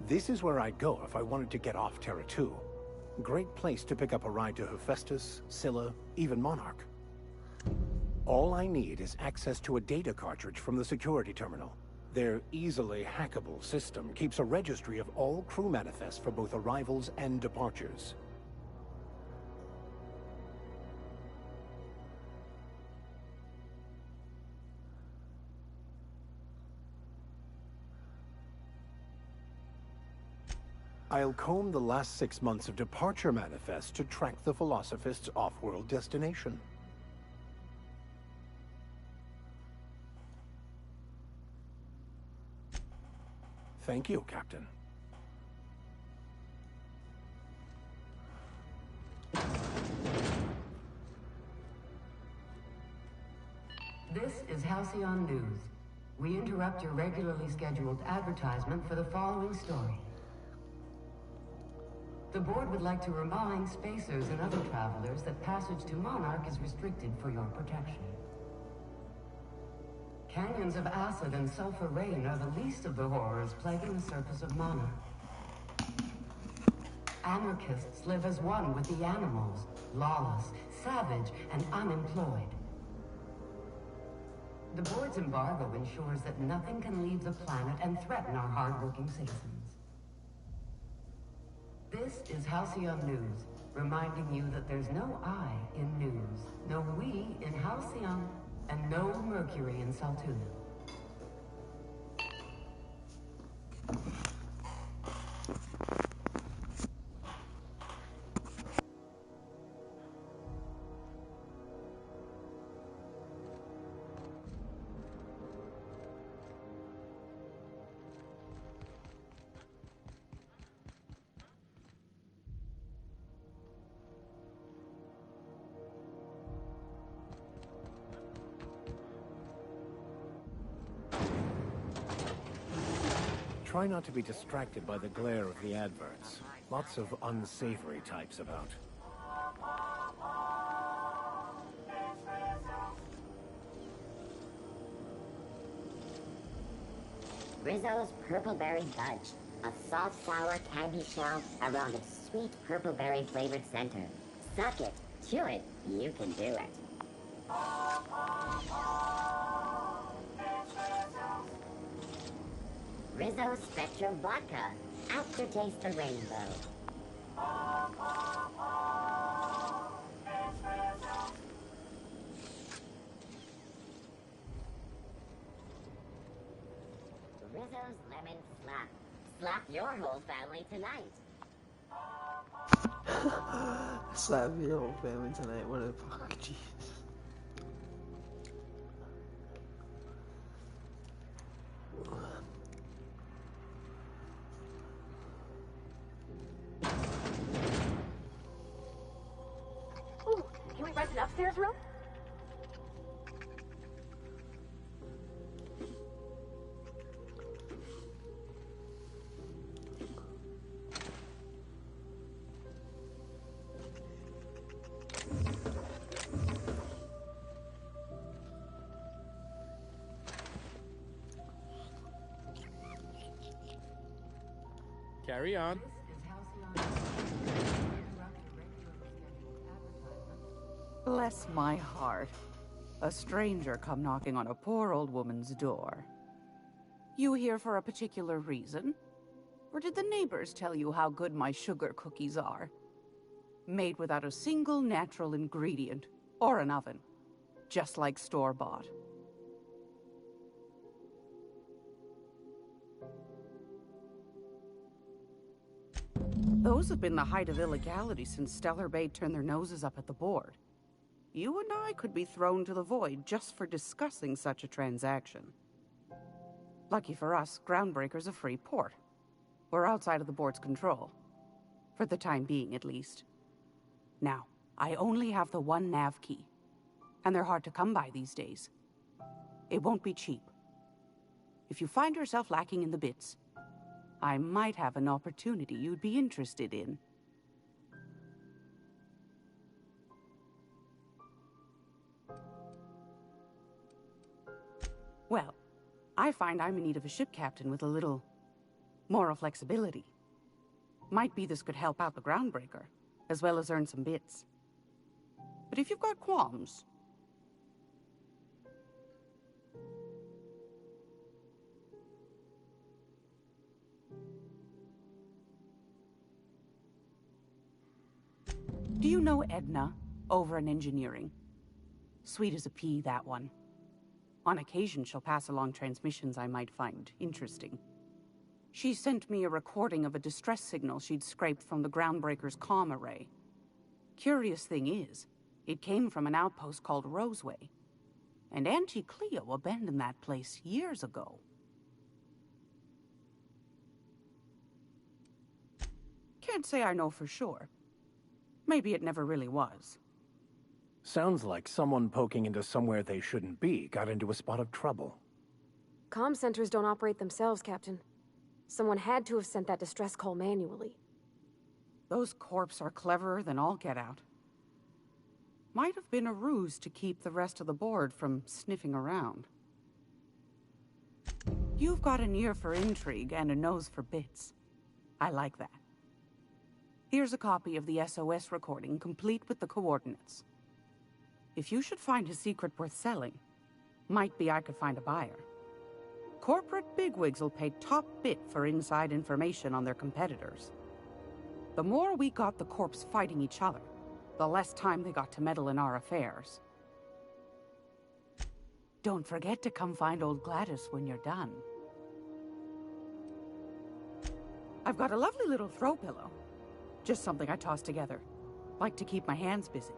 This is where I'd go if I wanted to get off Terra 2. Great place to pick up a ride to Hephaestus, Scylla, even Monarch. All I need is access to a data cartridge from the security terminal. Their easily hackable system keeps a registry of all crew manifests for both arrivals and departures. I'll comb the last 6 months of departure manifests to track the Philosophist's off-world destination. Thank you, Captain. This is Halcyon News. We interrupt your regularly scheduled advertisement for the following story. The board would like to remind spacers and other travelers that passage to Monarch is restricted for your protection. Canyons of acid and sulfur rain are the least of the horrors plaguing the surface of Monarch. Anarchists live as one with the animals, lawless, savage, and unemployed. The board's embargo ensures that nothing can leave the planet and threaten our hard-working citizens. This is Halcyon News, reminding you that there's no I in news, no we in Halcyon, and no Mercury in Saltuna. Try not to be distracted by the glare of the adverts. Lots of unsavory types about. Rizzo's Purpleberry Fudge. A soft, sour candy shell around a sweet purpleberry flavored center. Suck it, chew it, you can do it. Rizzo Spectrum Vodka. Aftertaste a rainbow. Rizzo's Lemon Slap. Slap your whole family tonight. Slap your whole family tonight. What a fuck, jeez. Ooh, can we rent an upstairs room? Carry on. Bless my heart. A stranger come knocking on a poor old woman's door. You here for a particular reason? Or did the neighbors tell you how good my sugar cookies are? Made without a single natural ingredient or an oven. Just like store-bought. Those have been the height of illegality since Stellar Bay turned their noses up at the board. You and I could be thrown to the void just for discussing such a transaction. Lucky for us, Groundbreaker's a free port. We're outside of the board's control. For the time being, at least. Now, I only have the one nav key. And they're hard to come by these days. It won't be cheap. If you find yourself lacking in the bits, I might have an opportunity you'd be interested in. Well, I find I'm in need of a ship captain with a little moral flexibility. Might be this could help out the Groundbreaker, as well as earn some bits. But if you've got qualms... Do you know Edna, over in engineering? Sweet as a pea, that one. On occasion, she'll pass along transmissions I might find interesting. She sent me a recording of a distress signal she'd scraped from the Groundbreaker's comm array. Curious thing is, it came from an outpost called Roseway. And Auntie Cleo abandoned that place years ago. Can't say I know for sure. Maybe it never really was. Sounds like someone poking into somewhere they shouldn't be got into a spot of trouble. Comm centers don't operate themselves, Captain. Someone had to have sent that distress call manually. Those corps are cleverer than all get out. Might have been a ruse to keep the rest of the board from sniffing around. You've got an ear for intrigue and a nose for bits. I like that. Here's a copy of the SOS recording, complete with the coordinates. If you should find a secret worth selling, might be I could find a buyer. Corporate bigwigs will pay top bit for inside information on their competitors. The more we got the corps fighting each other, the less time they got to meddle in our affairs. Don't forget to come find old Gladys when you're done. I've got a lovely little throw pillow. Just something I toss together. Like to keep my hands busy.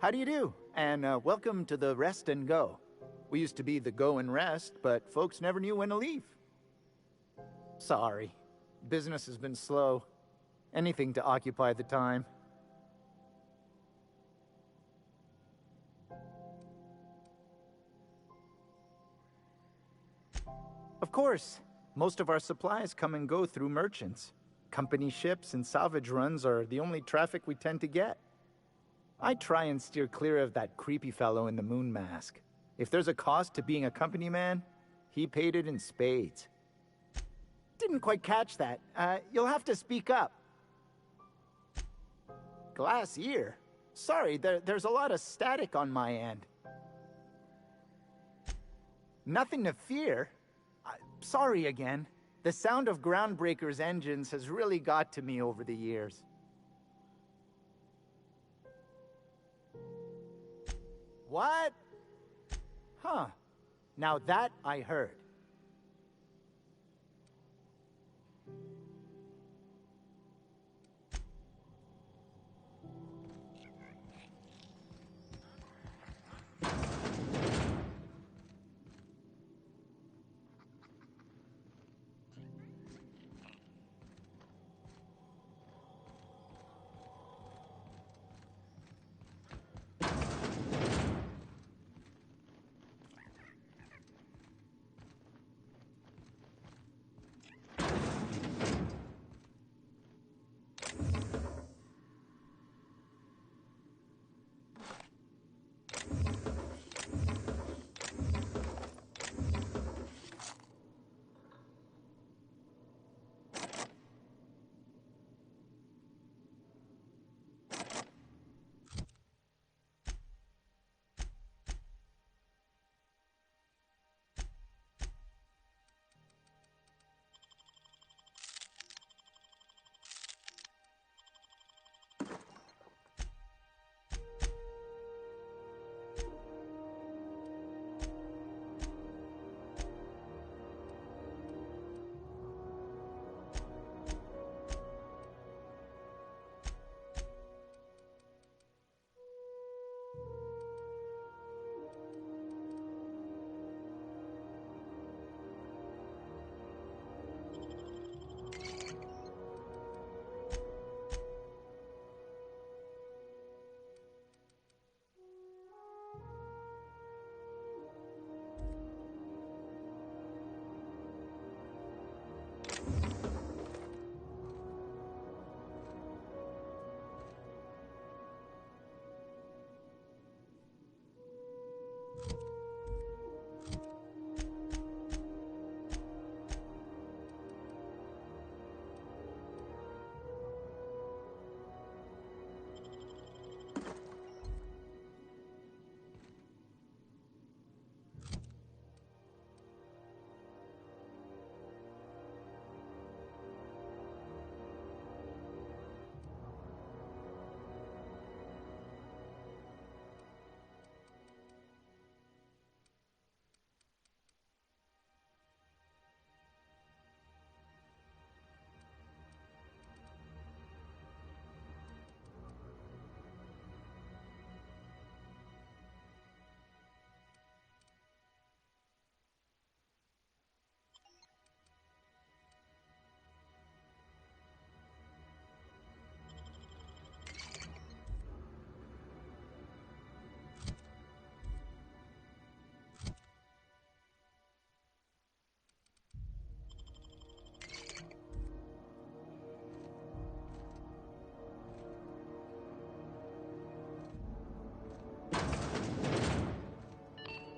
How do you do? And welcome to the Rest and Go. We used to be the Go and Rest, but folks never knew when to leave. Sorry. Business has been slow. Anything to occupy the time. Of course. Most of our supplies come and go through merchants. Company ships and salvage runs are the only traffic we tend to get. I try and steer clear of that creepy fellow in the moon mask. If there's a cost to being a company man, he paid it in spades. Didn't quite catch that. You'll have to speak up. Glass ear? Sorry, there's a lot of static on my end. Nothing to fear. Sorry again. The sound of Groundbreaker's engines has really got to me over the years. What? Huh. Now that I heard.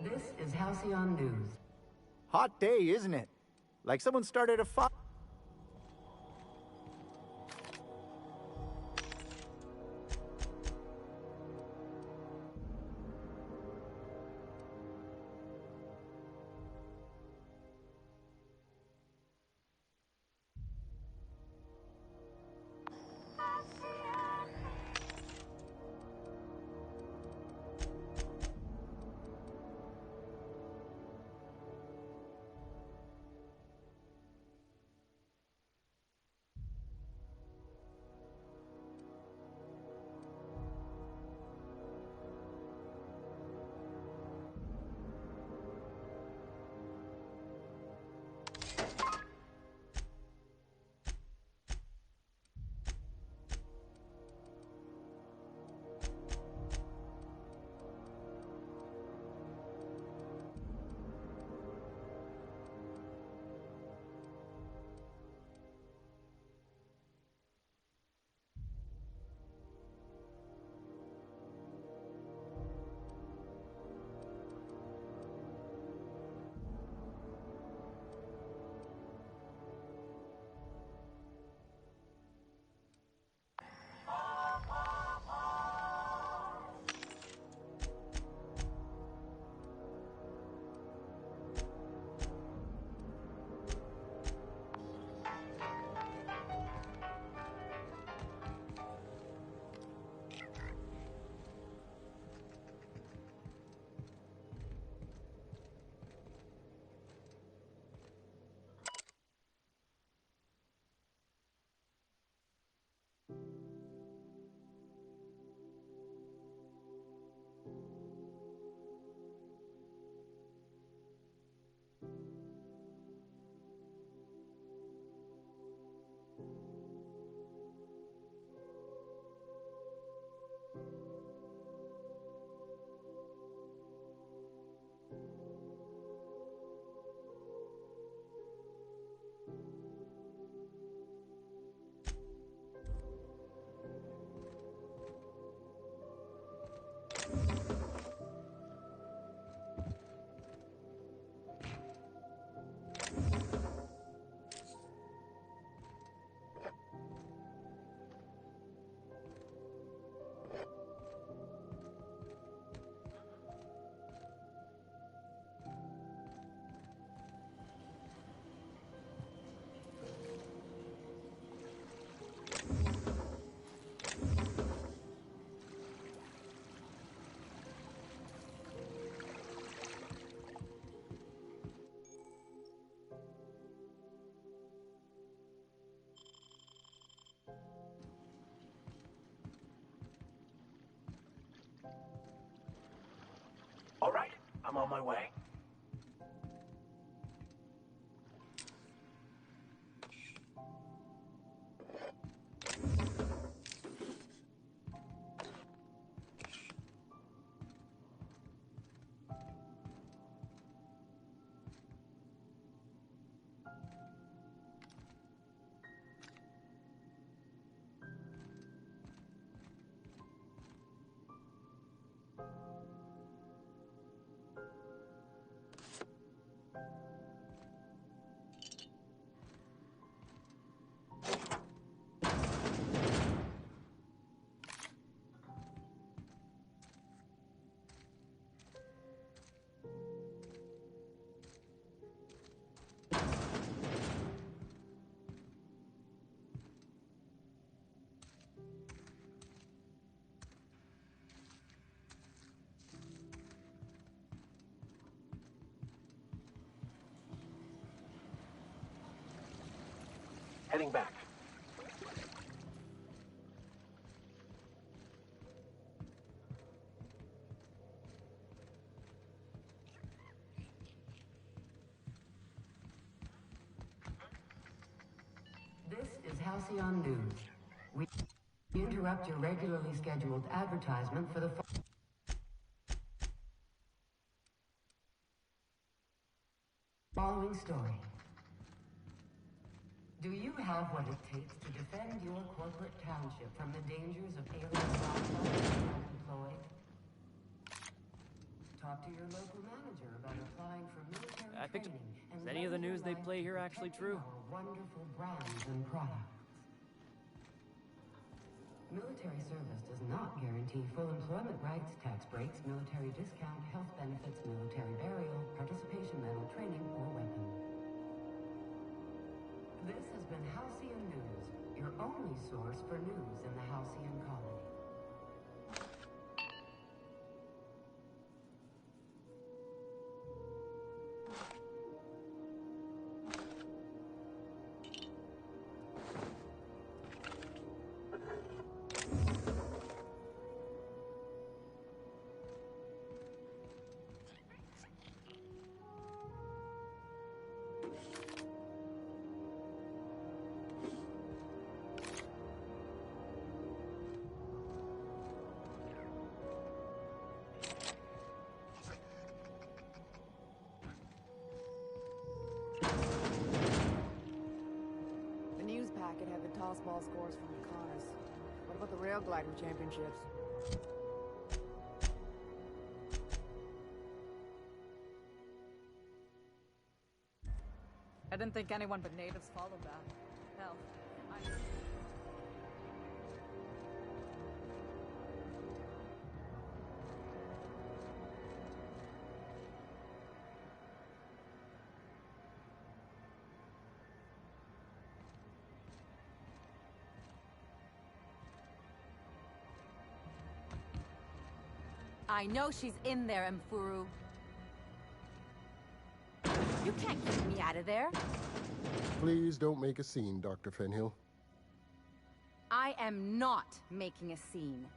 This is Halcyon News. Hot day, isn't it? Like someone started a fire. I'm on my way. Heading back. This is Halcyon News. We interrupt your regularly scheduled advertisement for the following story. Do you have what it takes to defend your corporate township from the dangers of alien employed? Talk to your local manager about applying for military training. Is any of the news they play here actually true? Wonderful brands and products. Military service does not guarantee full employment rights, tax breaks, military discount, health benefits, military burial, participation medal, training, or weapon. This has been Halcyon News, your only source for news in the Halcyon colony. Packet had the tossball scores from the Connors. What about the rail gliding championships? I didn't think anyone but natives followed that. Hell, I know she's in there, Mfuru. You can't keep me out of there. Please don't make a scene, Dr. Fenhill. I am not making a scene.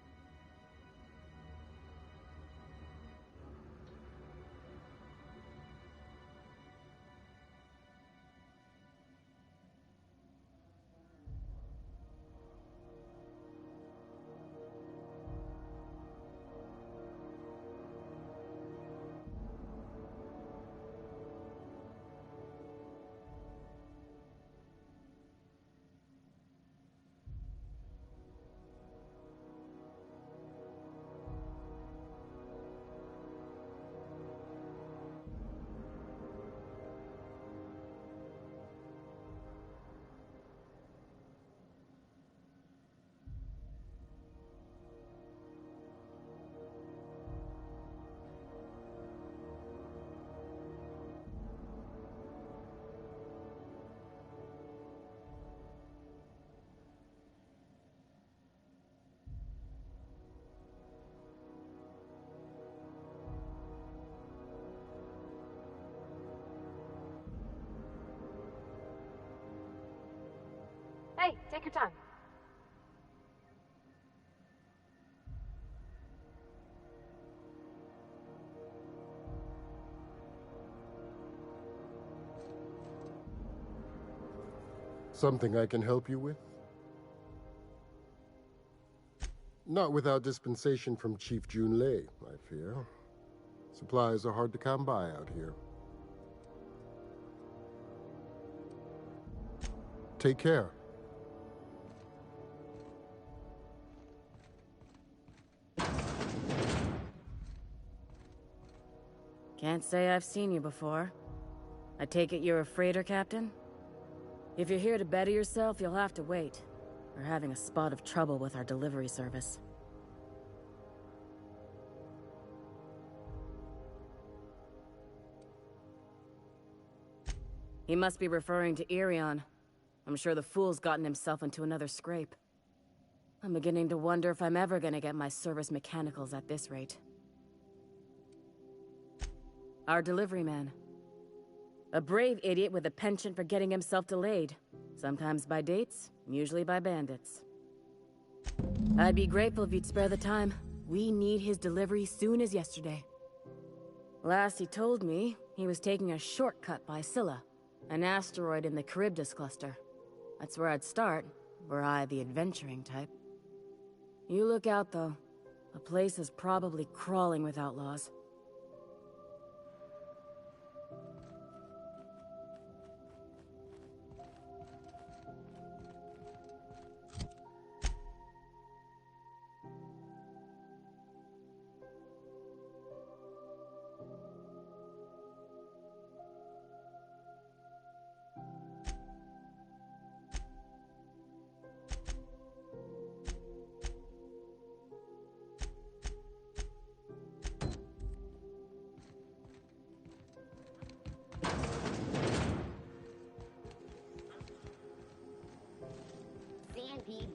Hey, take your time. Something I can help you with? Not without dispensation from Chief Junlei, I fear. Supplies are hard to come by out here. Take care. Can't say I've seen you before. I take it you're a freighter captain? If you're here to better yourself, you'll have to wait. We're having a spot of trouble with our delivery service. He must be referring to Irion. I'm sure the fool's gotten himself into another scrape. I'm beginning to wonder if I'm ever gonna get my service mechanicals at this rate. Our delivery man. A brave idiot with a penchant for getting himself delayed. Sometimes by dates, usually by bandits. I'd be grateful if you'd spare the time. We need his delivery soon as yesterday. Last he told me, he was taking a shortcut by Scylla, an asteroid in the Charybdis cluster. That's where I'd start, were I the adventuring type. You look out, though. The place is probably crawling with outlaws.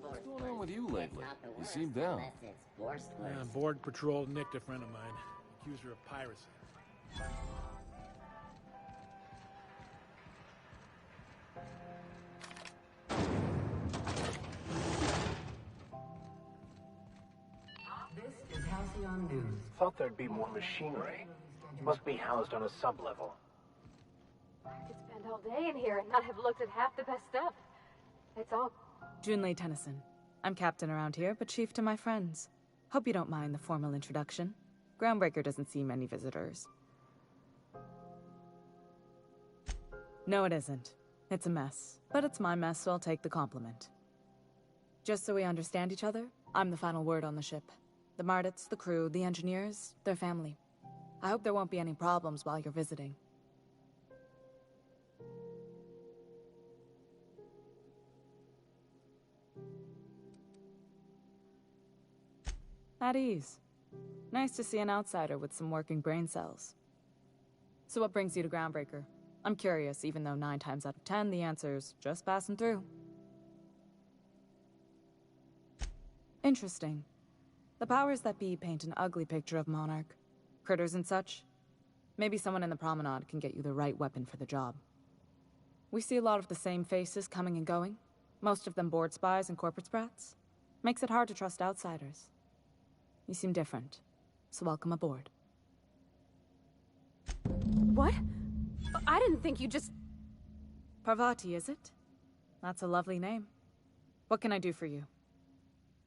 What's going on with you lately? You seem down. Borg Patrol nicked a friend of mine. Accused her of piracy. This is Halcyon News. Thought there'd be more machinery. Must be housed on a sub-level. I could spend all day in here and not have looked at half the best stuff. It's all... Junlei Tennyson. I'm captain around here, but chief to my friends. Hope you don't mind the formal introduction. Groundbreaker doesn't see many visitors. No, it isn't. It's a mess. But it's my mess, so I'll take the compliment. Just so we understand each other, I'm the final word on the ship. The Mardits, the crew, the engineers, their family. I hope there won't be any problems while you're visiting. At ease. Nice to see an outsider with some working brain cells. So what brings you to Groundbreaker? I'm curious, even though 9 times out of 10 the answer's just passing through. Interesting. The powers that be paint an ugly picture of Monarch. Critters and such. Maybe someone in the promenade can get you the right weapon for the job. We see a lot of the same faces coming and going. Most of them board spies and corporate sprats. Makes it hard to trust outsiders. You seem different, so welcome aboard. What? I didn't think you just... Parvati, is it? That's a lovely name. What can I do for you?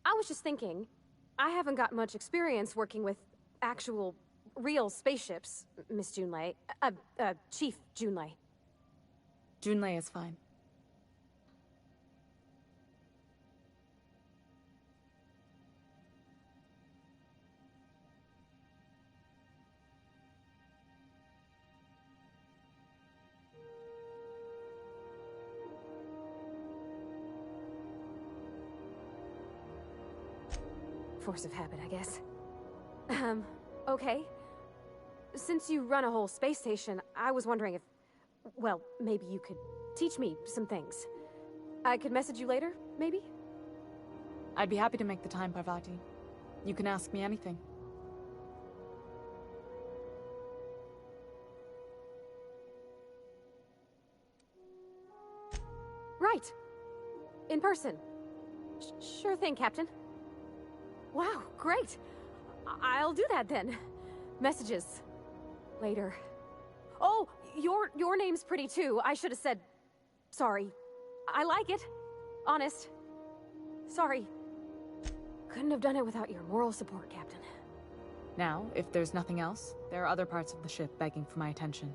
I was just thinking, I haven't got much experience working with actual, real spaceships, Miss Junlei. Chief Junlei. Junlei is fine. Force of habit, I guess. Okay. Since you run a whole space station, I was wondering if... Well, maybe you could teach me some things. I could message you later, maybe? I'd be happy to make the time, Parvati. You can ask me anything. Right. In person. Sure thing, Captain. Wow, great. I'll do that then. Messages. Later. Oh, your name's pretty too. I should have said... Sorry. I like it. Honest. Sorry. Couldn't have done it without your moral support, Captain. Now, if there's nothing else, there are other parts of the ship begging for my attention.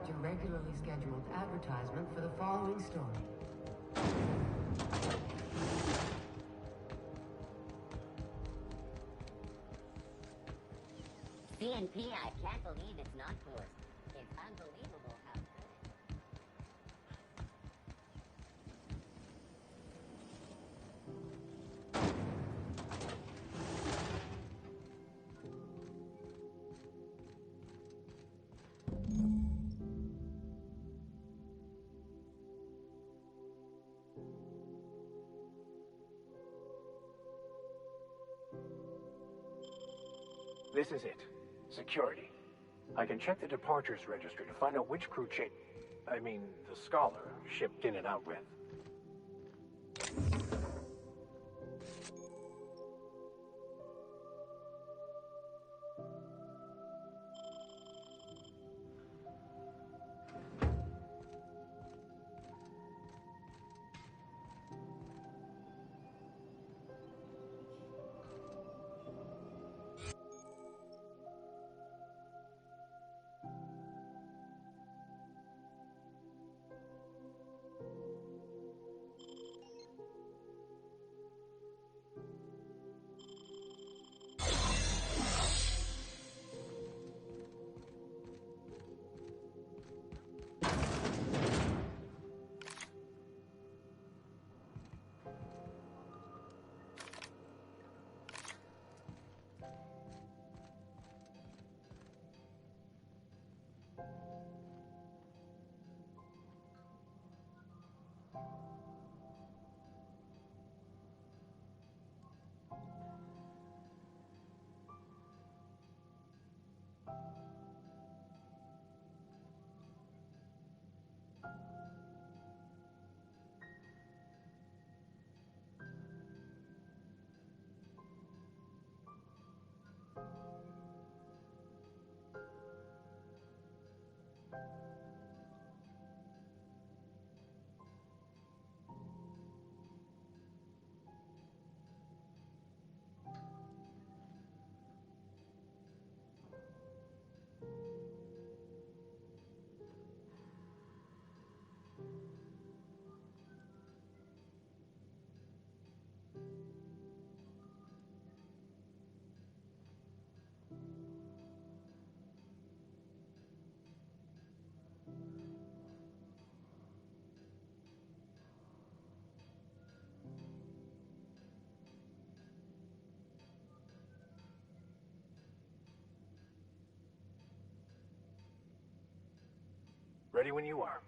interrupt your regularly scheduled advertisement for the following story. CNP, I can't believe it's not forced. It's unbelievable how good it is. This is it. Security. I can check the departures registry to find out which crew the Scholar, shipped in and out with. Ready when you are.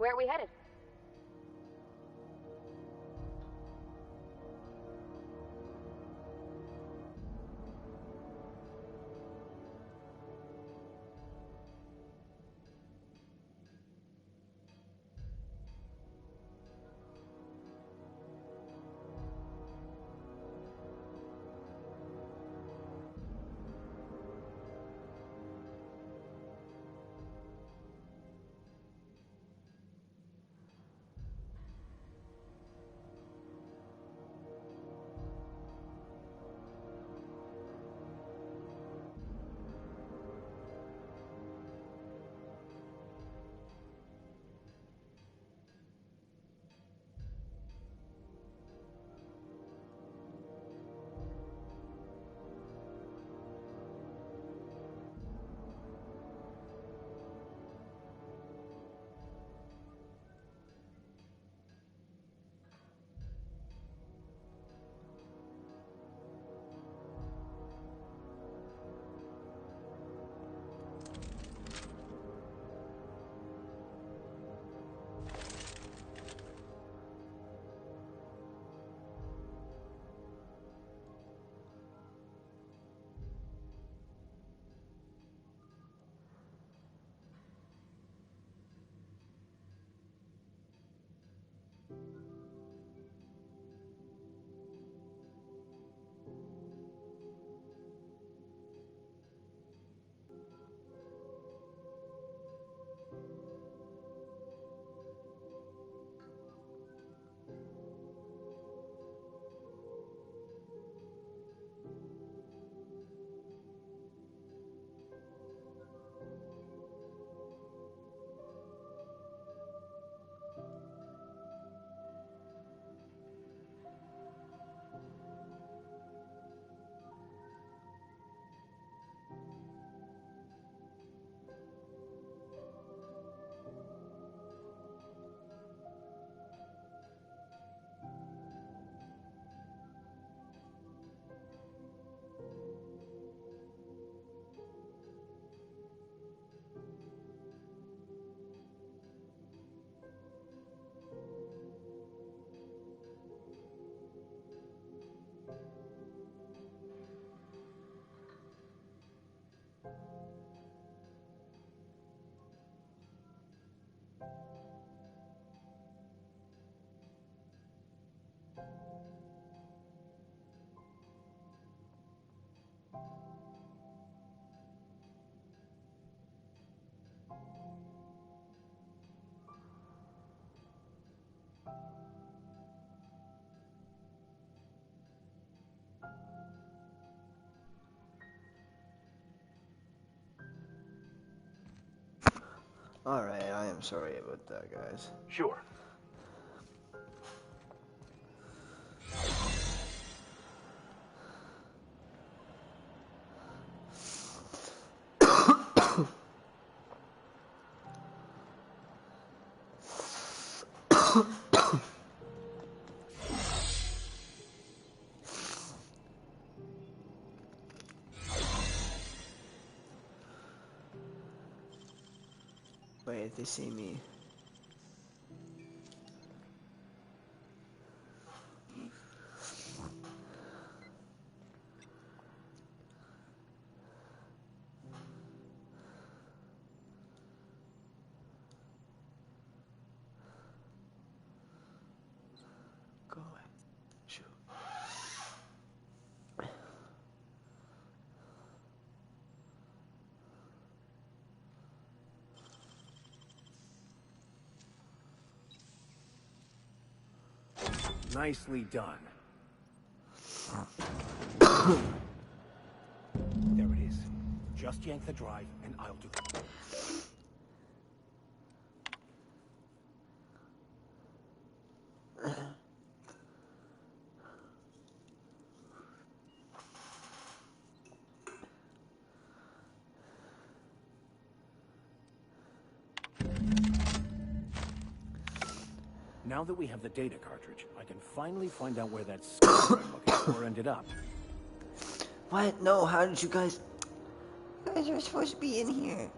Where are we headed? Alright, I am sorry about that, guys. Sure. Wait, if they see me. Go away. Shoot. Nicely done. There it is. Just yank the drive, and I'll do it. Now that we have the data cartridge, I can finally find out where that scoop I'm looking for ended up. What? No, how did you guys... You guys are supposed to be in here.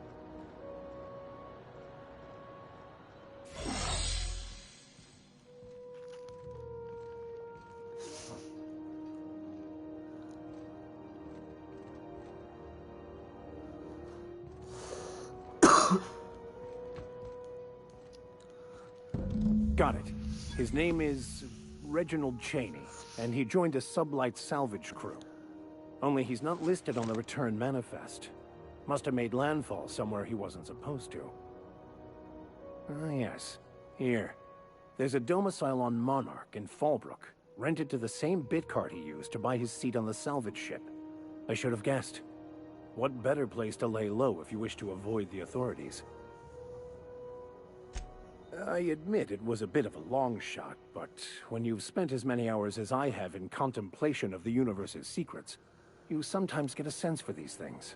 Got it. His name is Reginald Cheney, and he joined a sublight salvage crew. Only he's not listed on the return manifest. Must have made landfall somewhere he wasn't supposed to. Ah, yes. Here. There's a domicile on Monarch in Fallbrook, rented to the same bit card he used to buy his seat on the salvage ship. I should have guessed. What better place to lay low if you wish to avoid the authorities? I admit it was a bit of a long shot, but when you've spent as many hours as I have in contemplation of the universe's secrets, you sometimes get a sense for these things.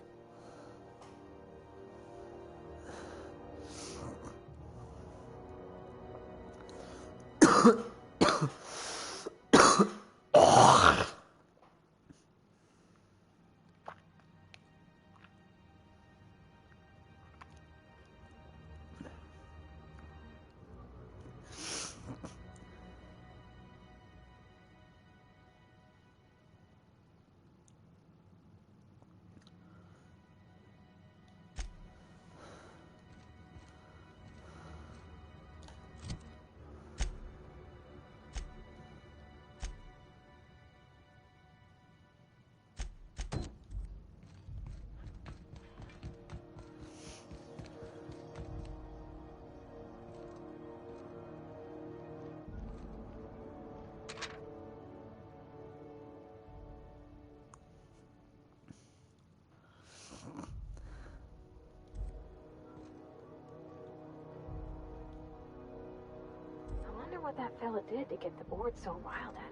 I wonder what that fella did to get the board so riled at him.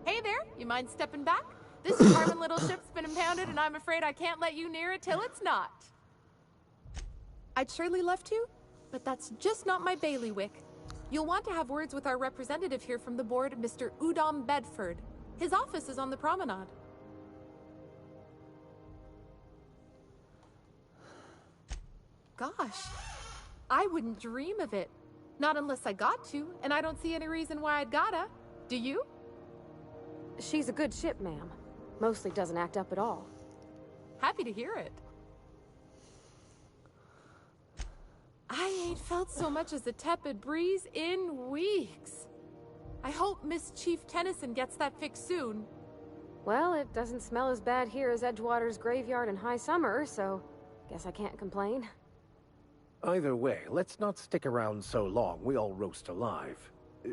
Hey there, you mind stepping back? This charming little ship's been impounded and I'm afraid I can't let you near it till it's not. I'd surely love to, but that's just not my bailiwick. You'll want to have words with our representative here from the board, Mr. Udom Bedford. His office is on the promenade. Gosh, I wouldn't dream of it. Not unless I got to, and I don't see any reason why I'd gotta. Do you? She's a good ship, ma'am. Mostly doesn't act up at all. Happy to hear it. I ain't felt so much as a tepid breeze in weeks. I hope Miss Chief Tennyson gets that fixed soon. Well, it doesn't smell as bad here as Edgewater's graveyard in high summer, so guess I can't complain. Either way, let's not stick around so long we all roast alive.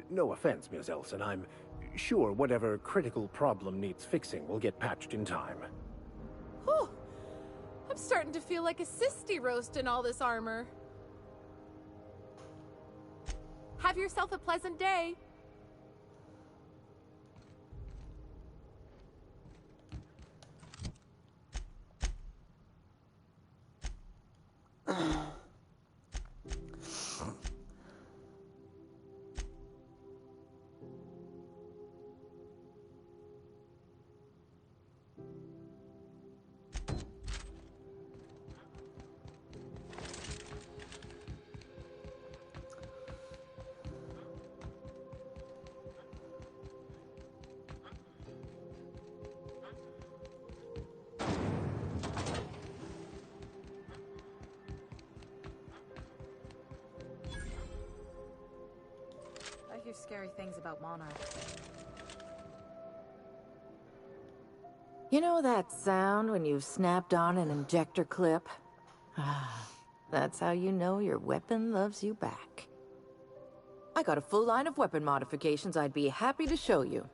No offense, Ms. Elson, I'm sure whatever critical problem needs fixing will get patched in time. Whew. I'm starting to feel like a sisty roast in all this armor. Have yourself a pleasant day. I hear scary things about Monarch. You know that sound when you've snapped on an injector clip? That's how you know your weapon loves you back. I got a full line of weapon modifications I'd be happy to show you.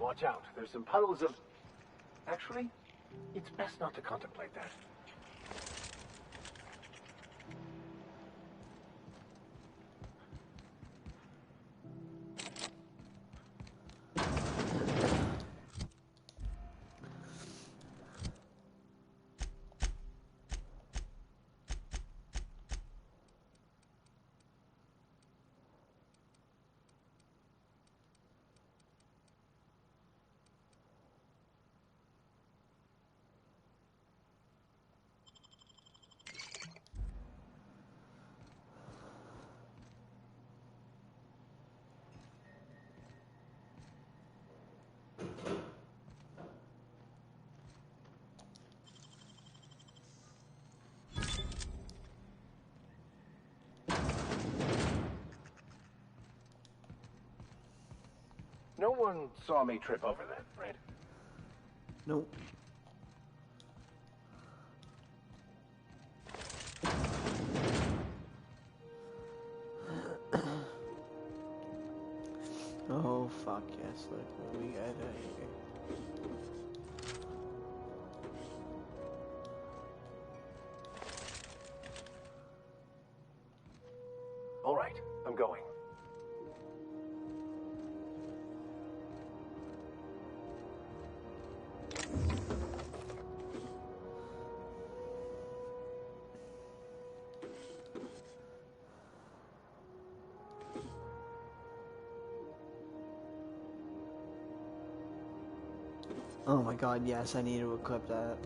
Watch out. There's some puddles of... Actually, it's best not to contemplate that. No one saw me trip over that, right? Nope. Oh, fuck yes, look what we got here. All right, I'm going. Oh my god, yes, I need to equip that.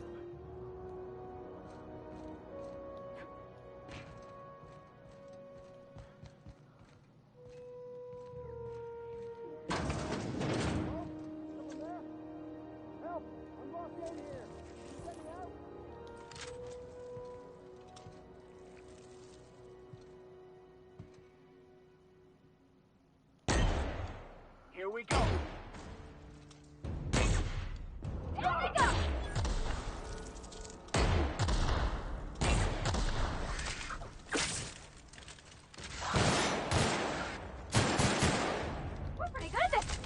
Here we go. We're pretty good at this.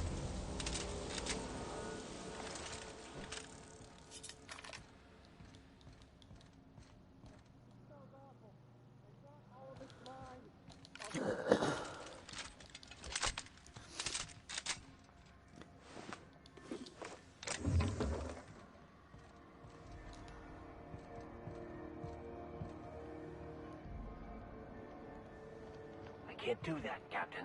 I can't do that, Captain.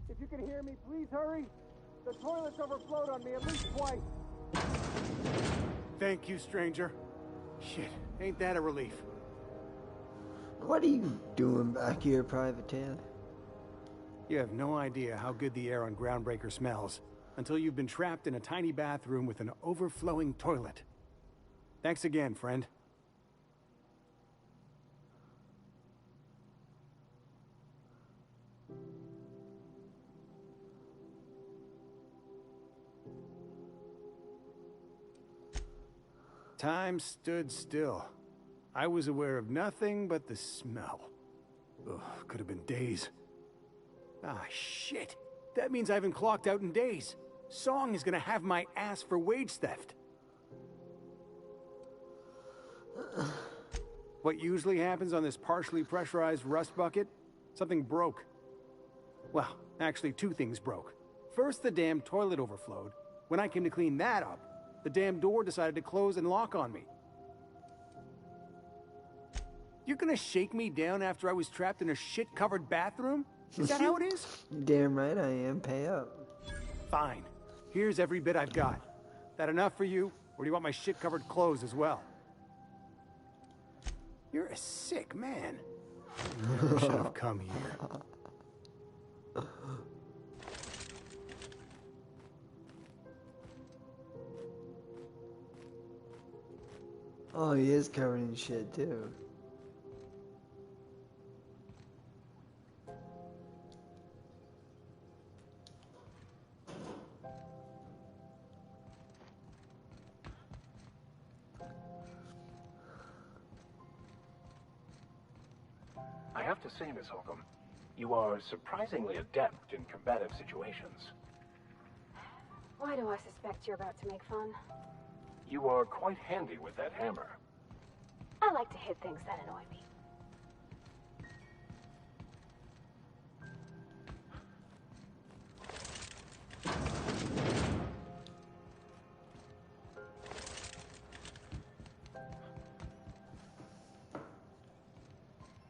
If you can hear me, please hurry. The toilet's overflowed on me at least twice. Thank you, stranger. Shit, ain't that a relief? What are you doing back here, Private Taylor? You have no idea how good the air on Groundbreaker smells until you've been trapped in a tiny bathroom with an overflowing toilet. Thanks again, friend. Time stood still. I was aware of nothing but the smell. Ugh, could have been days. Ah, shit. That means I haven't clocked out in days. Song is gonna have my ass for wage theft. What usually happens on this partially pressurized rust bucket? Something broke. Well, actually 2 things broke. First, the damn toilet overflowed. When I came to clean that up, the damn door decided to close and lock on me. You're gonna shake me down after I was trapped in a shit-covered bathroom? Is that how it is? Damn right I am. Pay up. Fine. Here's every bit I've got. That enough for you, or do you want my shit-covered clothes as well? You're a sick man. Never should have come here. Oh, he is covered in shit, too. I have to say, Miss Holcomb, you are surprisingly adept in combative situations. Why do I suspect you're about to make fun? You are quite handy with that hammer. I like to hit things that annoy me.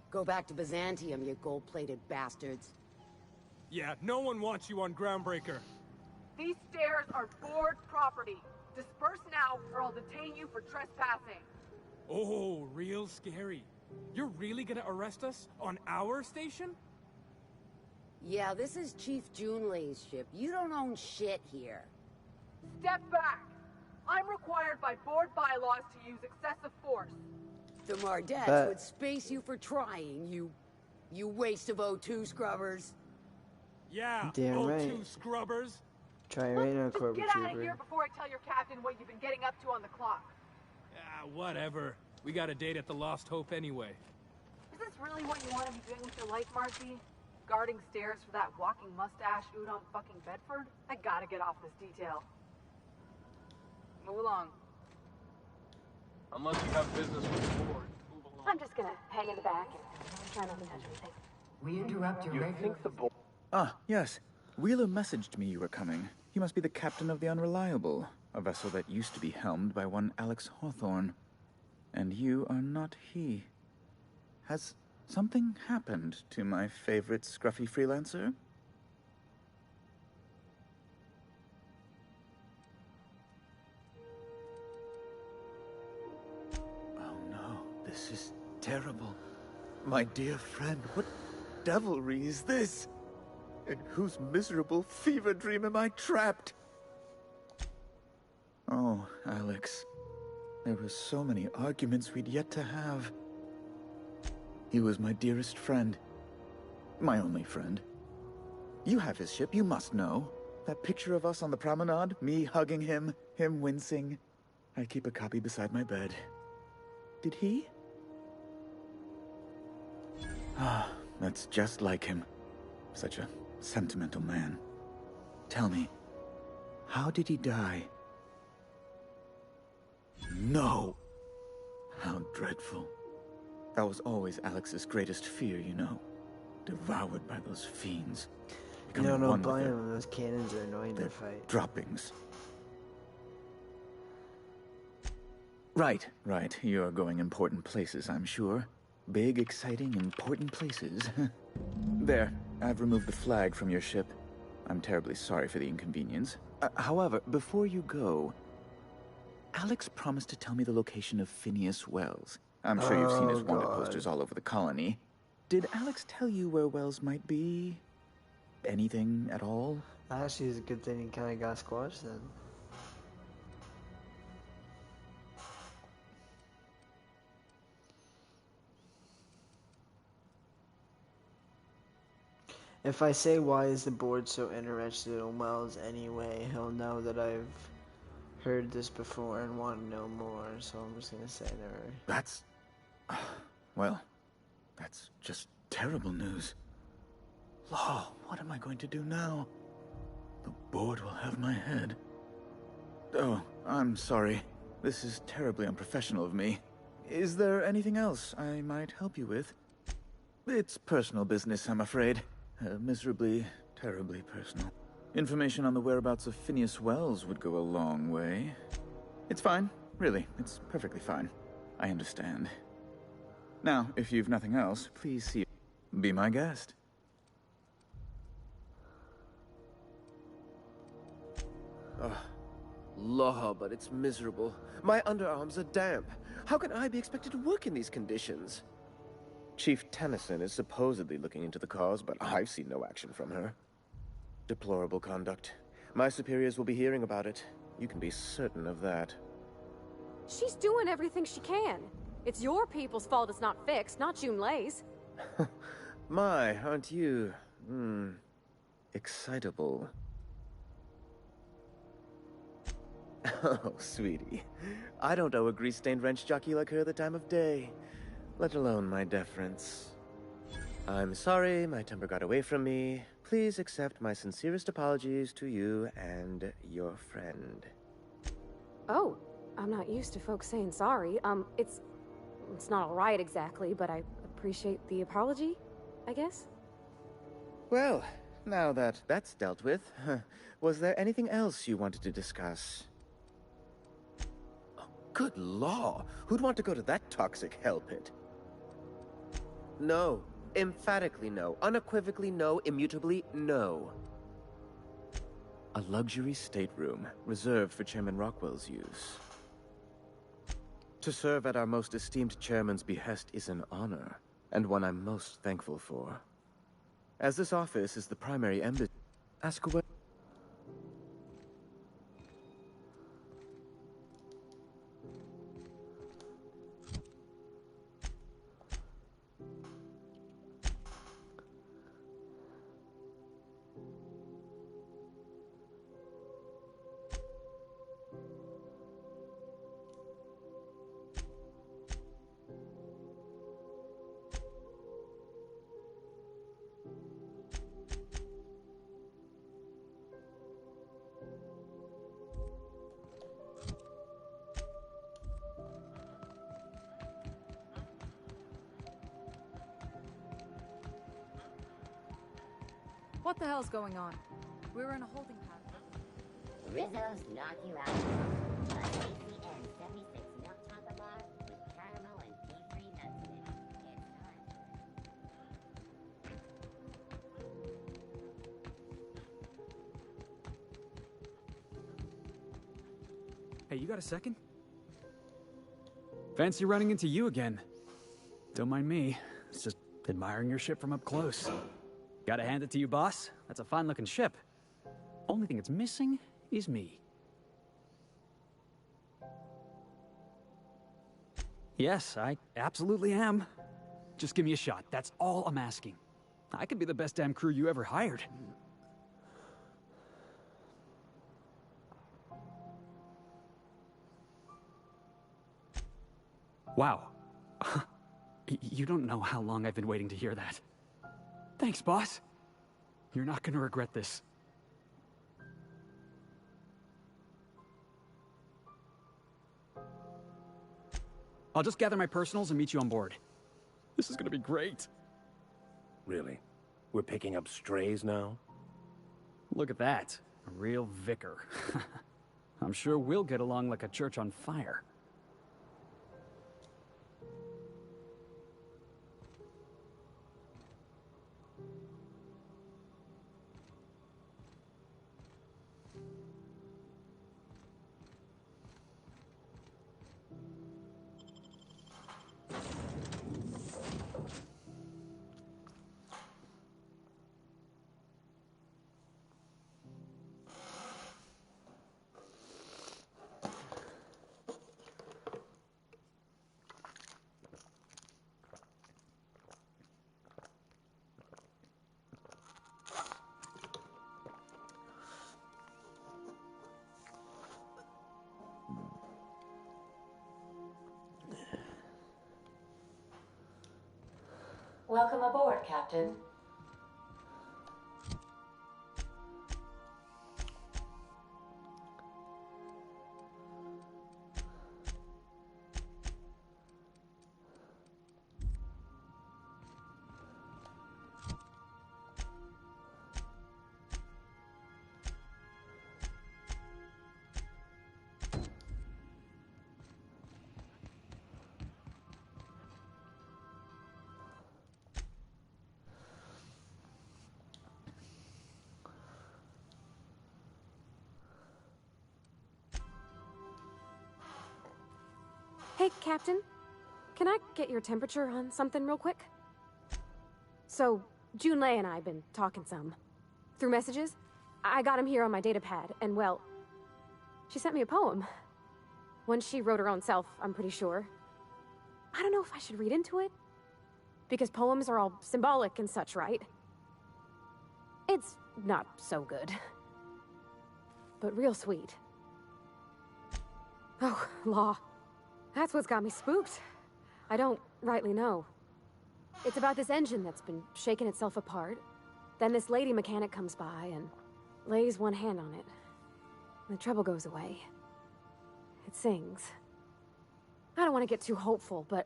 Go back to Byzantium, you gold-plated bastards. Yeah, no one wants you on Groundbreaker. These stairs are board property. Disperse now, or I'll detain you for trespassing. Oh, real scary. You're really gonna arrest us on our station? Yeah, this is Chief Junlei's ship. You don't own shit here. Step back. I'm required by board bylaws to use excessive force. The Mardettes would space you for trying, you waste of O2 scrubbers. Yeah, damn O2 right. scrubbers. Try right now, Just Corporate get out of Trooper. here before I tell your captain what you've been getting up to on the clock. Ah, whatever. We got a date at the Lost Hope anyway. Is this really what you want to be doing with your life, Marcy? Guarding stairs for that walking mustache Udon fucking Bedford? I gotta get off this detail. Move along. Unless you have business with the board, move along. I'm just gonna hang in the back and try not to touch anything. We interrupt your You regular... think the board... Ah, yes. Wheeler messaged me you were coming. He must be the captain of the Unreliable, a vessel that used to be helmed by one Alex Hawthorne. And you are not he. Has something happened to my favorite scruffy freelancer? Oh no, this is terrible. My dear friend, what devilry is this? In whose miserable fever dream am I trapped? Oh, Alex. There were so many arguments we'd yet to have. He was my dearest friend. My only friend. You have his ship, you must know. That picture of us on the promenade, me hugging him, him wincing. I keep a copy beside my bed. Did he? Ah, that's just like him. Such a sentimental man. Tell me, how did he die? No! How dreadful. That was always Alex's greatest fear, you know. Devoured by those fiends. You don't know, one with blind their- when those cannons are annoying to fight. droppings. Right, right. You're going important places, I'm sure. Big, exciting, important places. There, I've removed the flag from your ship. I'm terribly sorry for the inconvenience. However, before you go, Alex promised to tell me the location of Phineas Wells. I'm sure you've seen his wanted God. posters all over the colony. Did Alex tell you where Wells might be? Anything at all? Actually, it's a good thing he kind of got squashed then. If I say why is the board so interested in Wells anyway, he'll know that I've heard this before and want to know more, so I'm just gonna say there. That's... well, that's just terrible news. Law, what am I going to do now? The board will have my head. Oh, I'm sorry. This is terribly unprofessional of me. Is there anything else I might help you with? It's personal business, I'm afraid. Miserably, terribly personal. Information on the whereabouts of Phineas Wells would go a long way. It's fine. Really, it's perfectly fine. I understand. Now, if you've nothing else, please see... be my guest. Ugh. Law, but it's miserable. My underarms are damp. How can I be expected to work in these conditions? Chief Tennyson is supposedly looking into the cause, but I've seen no action from her. Deplorable conduct. My superiors will be hearing about it. You can be certain of that. She's doing everything she can. It's your people's fault it's not fixed, not Junlei's. My, aren't you... excitable. Oh, sweetie. I don't owe a grease-stained wrench jockey like her the time of day, let alone my deference. I'm sorry my temper got away from me. Please accept my sincerest apologies to you and your friend. Oh, I'm not used to folks saying sorry. It's not alright exactly, but I appreciate the apology, I guess. Well, now that that's dealt with, was there anything else you wanted to discuss? Good law! Who'd want to go to that toxic hell pit? No. Emphatically no. Unequivocally no. Immutably no. A luxury stateroom, reserved for Chairman Rockwell's use. To serve at our most esteemed chairman's behest is an honor, and one I'm most thankful for. As this office is the primary embassy, ask away. What the hell's going on? We're in a holding pattern. Rizzo's knock you out. ACN 76 milk chocolate bar with caramel and tea-free nuts in it. Hey, you got a second? Fancy running into you again. Don't mind me. It's just admiring your ship from up close. Gotta hand it to you, boss. That's a fine-looking ship. Only thing it's missing is me. Yes, I absolutely am. Just give me a shot. That's all I'm asking. I could be the best damn crew you ever hired. Wow. You don't know how long I've been waiting to hear that. Thanks, boss. You're not gonna regret this. I'll just gather my personals and meet you on board. This is gonna be great. Really? We're picking up strays now? Look at that. A real vicar. I'm sure we'll get along like a church on fire. Welcome aboard, Captain. Hey, Captain. Can I get your temperature on something real quick? So, Junlei and I have been talking some. Through messages. I got him here on my datapad, and well, she sent me a poem. One she wrote her own self, I'm pretty sure. I don't know if I should read into it. Because poems are all symbolic and such, right? It's not so good. But real sweet. Oh, law. That's what's got me spooked. I don't rightly know. It's about this engine that's been shaking itself apart. Then this lady mechanic comes by and lays one hand on it. And the trouble goes away. It sings. I don't want to get too hopeful, but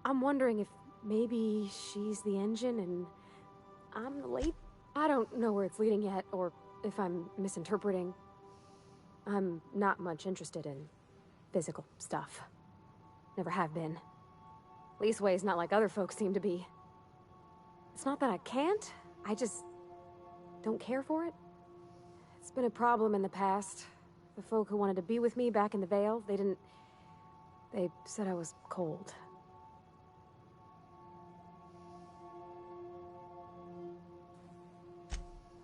I'm wondering if maybe she's the engine and I'm the lady? I don't know where it's leading yet, or if I'm misinterpreting. I'm not much interested in physical stuff. Never have been. Leastways not like other folks seem to be. It's not that I can't, I just don't care for it. It's been a problem in the past. The folk who wanted to be with me back in the Vale, they said I was cold.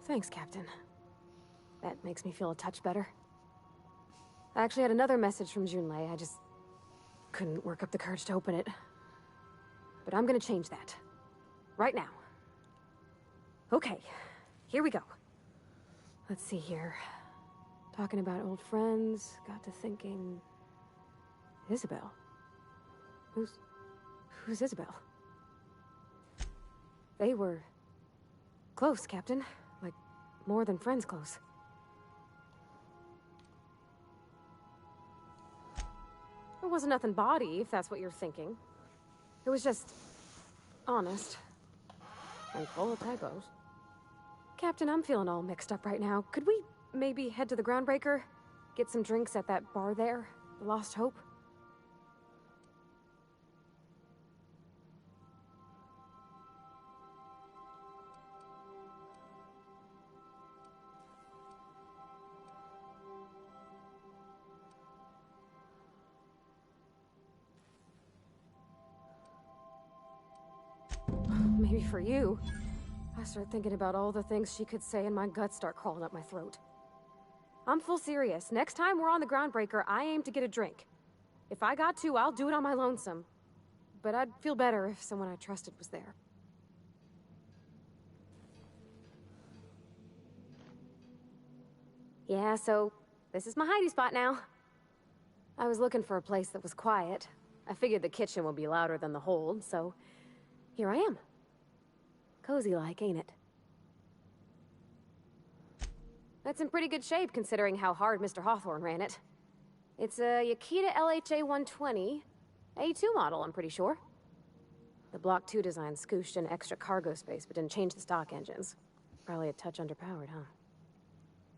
Thanks, Captain. That makes me feel a touch better. I actually had another message from Junlei. I just couldn't work up the courage to open it. But I'm gonna change that. Right now. Okay, here we go. Let's see here. Talking about old friends, got to thinking... Isabel? Who's Isabel? They were... close, Captain. Like, more than friends close. There wasn't nothing bawdy, if that's what you're thinking. It was just... honest. And full of typos. Captain, I'm feeling all mixed up right now. Could we maybe head to the Groundbreaker? Get some drinks at that bar there? The Lost Hope? Maybe for you. I start thinking about all the things she could say and my guts start crawling up my throat. I'm full serious. Next time we're on the Groundbreaker, I aim to get a drink. If I got to, I'll do it on my lonesome. But I'd feel better if someone I trusted was there. Yeah, so this is my hidey spot now. I was looking for a place that was quiet. I figured the kitchen would be louder than the hold, so here I am. Cozy-like, ain't it? That's in pretty good shape, considering how hard Mr. Hawthorne ran it. It's a Yakita LHA 120, A2 model, I'm pretty sure. The Block 2 design scooshed in extra cargo space, but didn't change the stock engines. Probably a touch underpowered, huh?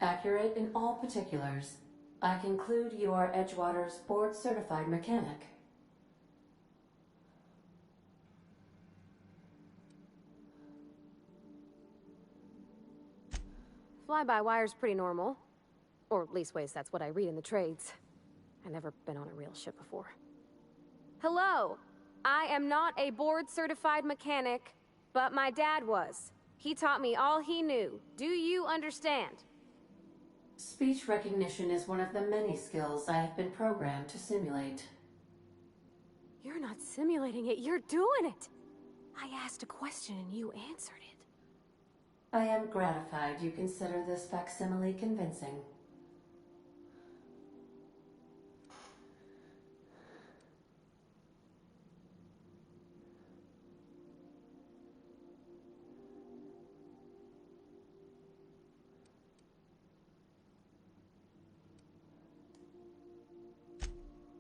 Accurate in all particulars. I conclude you are Edgewater's board-certified mechanic. Fly-by-wire's pretty normal. Or leastways, that's what I read in the trades. I've never been on a real ship before. Hello! I am not a board-certified mechanic, but my dad was. He taught me all he knew. Do you understand? Speech recognition is one of the many skills I have been programmed to simulate. You're not simulating it, you're doing it! I asked a question and you answered it. I am gratified you consider this facsimile convincing.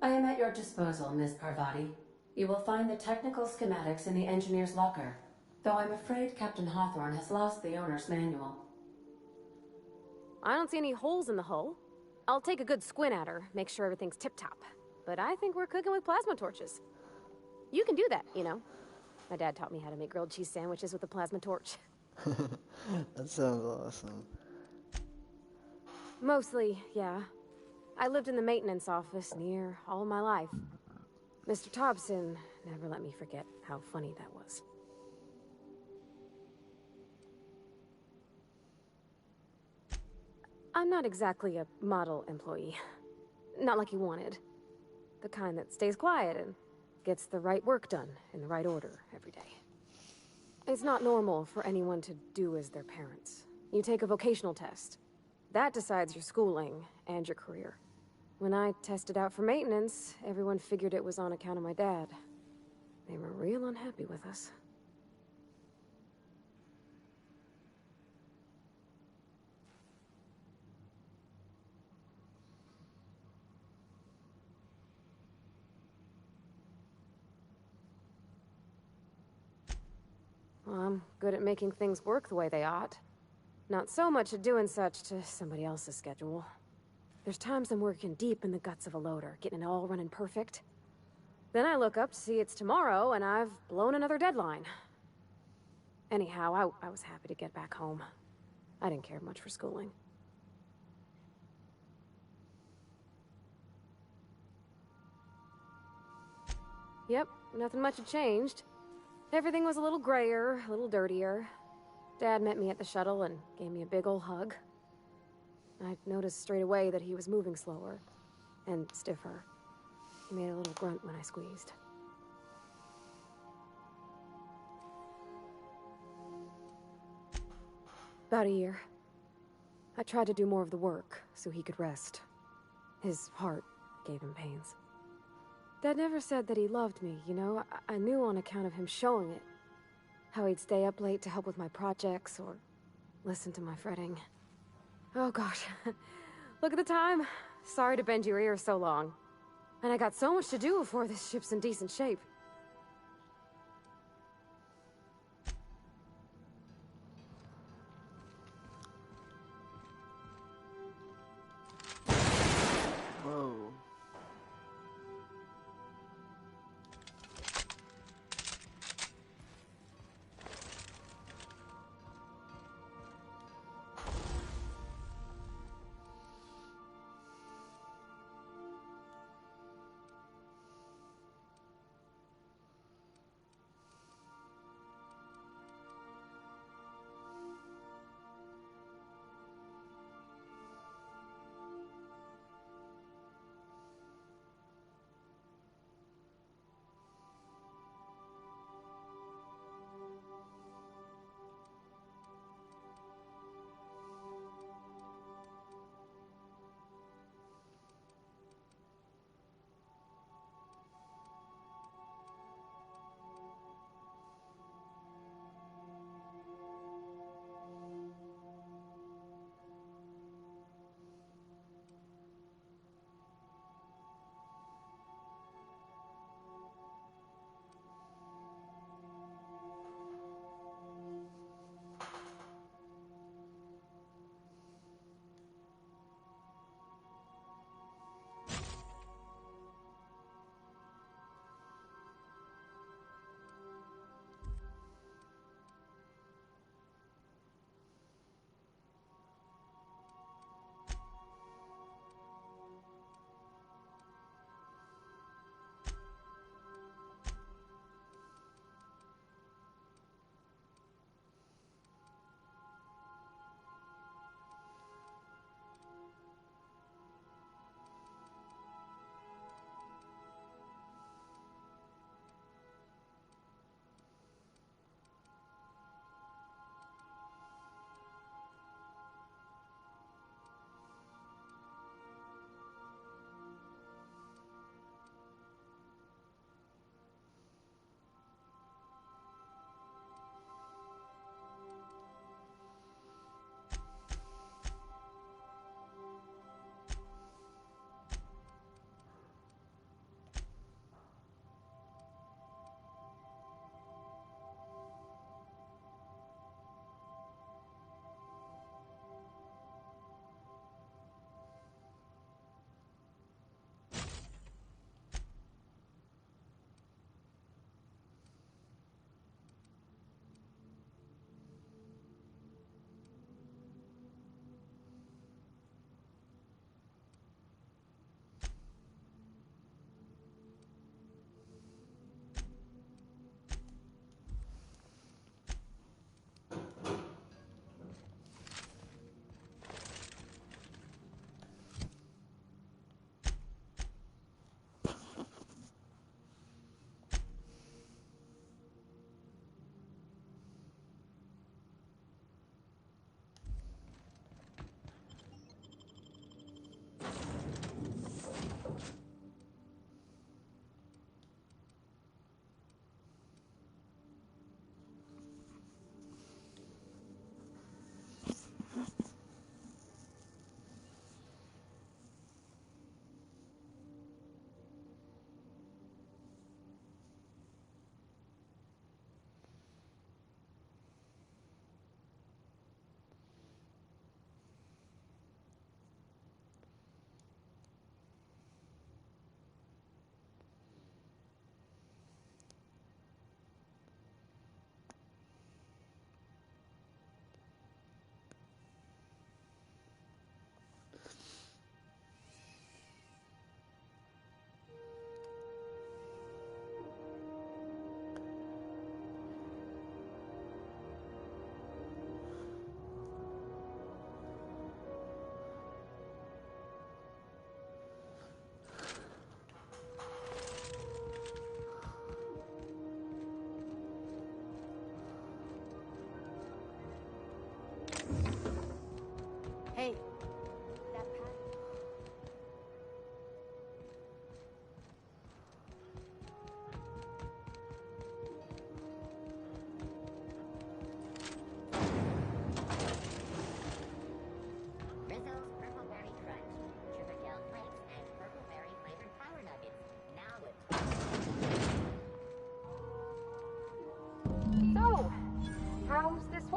I am at your disposal, Miss Parvati. You will find the technical schematics in the engineer's locker, though I'm afraid Captain Hawthorne has lost the owner's manual. I don't see any holes in the hull. I'll take a good squint at her, make sure everything's tip-top. But I think we're cooking with plasma torches. You can do that, you know. My dad taught me how to make grilled cheese sandwiches with a plasma torch. That sounds awesome. Mostly, yeah. I lived in the maintenance office near all my life. Mr. Thompson never let me forget how funny that was. I'm not exactly a model employee. Not like you wanted. The kind that stays quiet and gets the right work done in the right order every day. It's not normal for anyone to do as their parents. You take a vocational test. That decides your schooling and your career. When I tested out for maintenance, everyone figured it was on account of my dad. They were real unhappy with us. Well, I'm good at making things work the way they ought. Not so much at doing such to somebody else's schedule. There's times I'm working deep in the guts of a loader, getting it all running perfect. Then I look up to see it's tomorrow, and I've blown another deadline. Anyhow, I was happy to get back home. I didn't care much for schooling. Yep, nothing much had changed. Everything was a little grayer, a little dirtier. Dad met me at the shuttle and gave me a big ol' hug. I noticed straight away that he was moving slower and stiffer. He made a little grunt when I squeezed. About a year. I tried to do more of the work so he could rest. His heart gave him pains. Dad never said that he loved me, you know? I knew on account of him showing it. How he'd stay up late to help with my projects or listen to my fretting. Oh gosh, look at the time. Sorry to bend your ear so long. And I got so much to do before this ship's in decent shape. Whoa.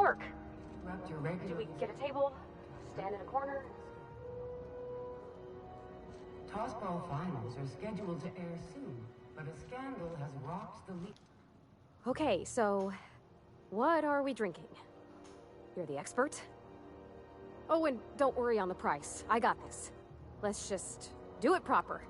work? Interrupt your Do regular... we get a table? Stand in a corner? Tossball finals are scheduled to air soon, but a scandal has rocked the league. Okay, so what are we drinking? You're the expert? Oh, and don't worry on the price. I got this. Let's just do it proper.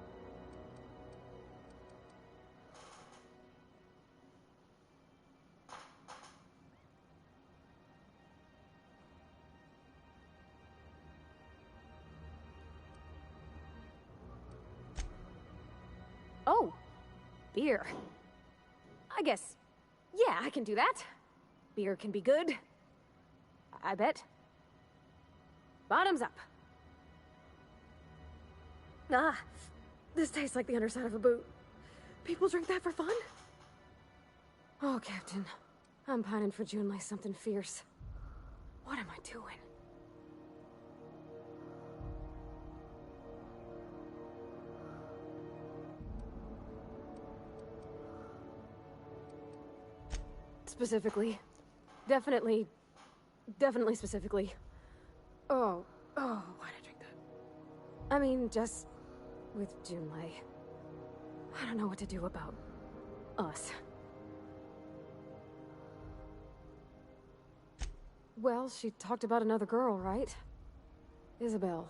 Oh, beer. I guess, yeah, I can do that. Beer can be good. I bet. Bottoms up. Ah, this tastes like the underside of a boot. People drink that for fun? Oh, Captain. I'm pining for June like something fierce. What am I doing? Specifically. Definitely specifically. Oh, why'd I drink that? I mean, just with Junlei. I don't know what to do about us. Well, she talked about another girl, right? Isabel.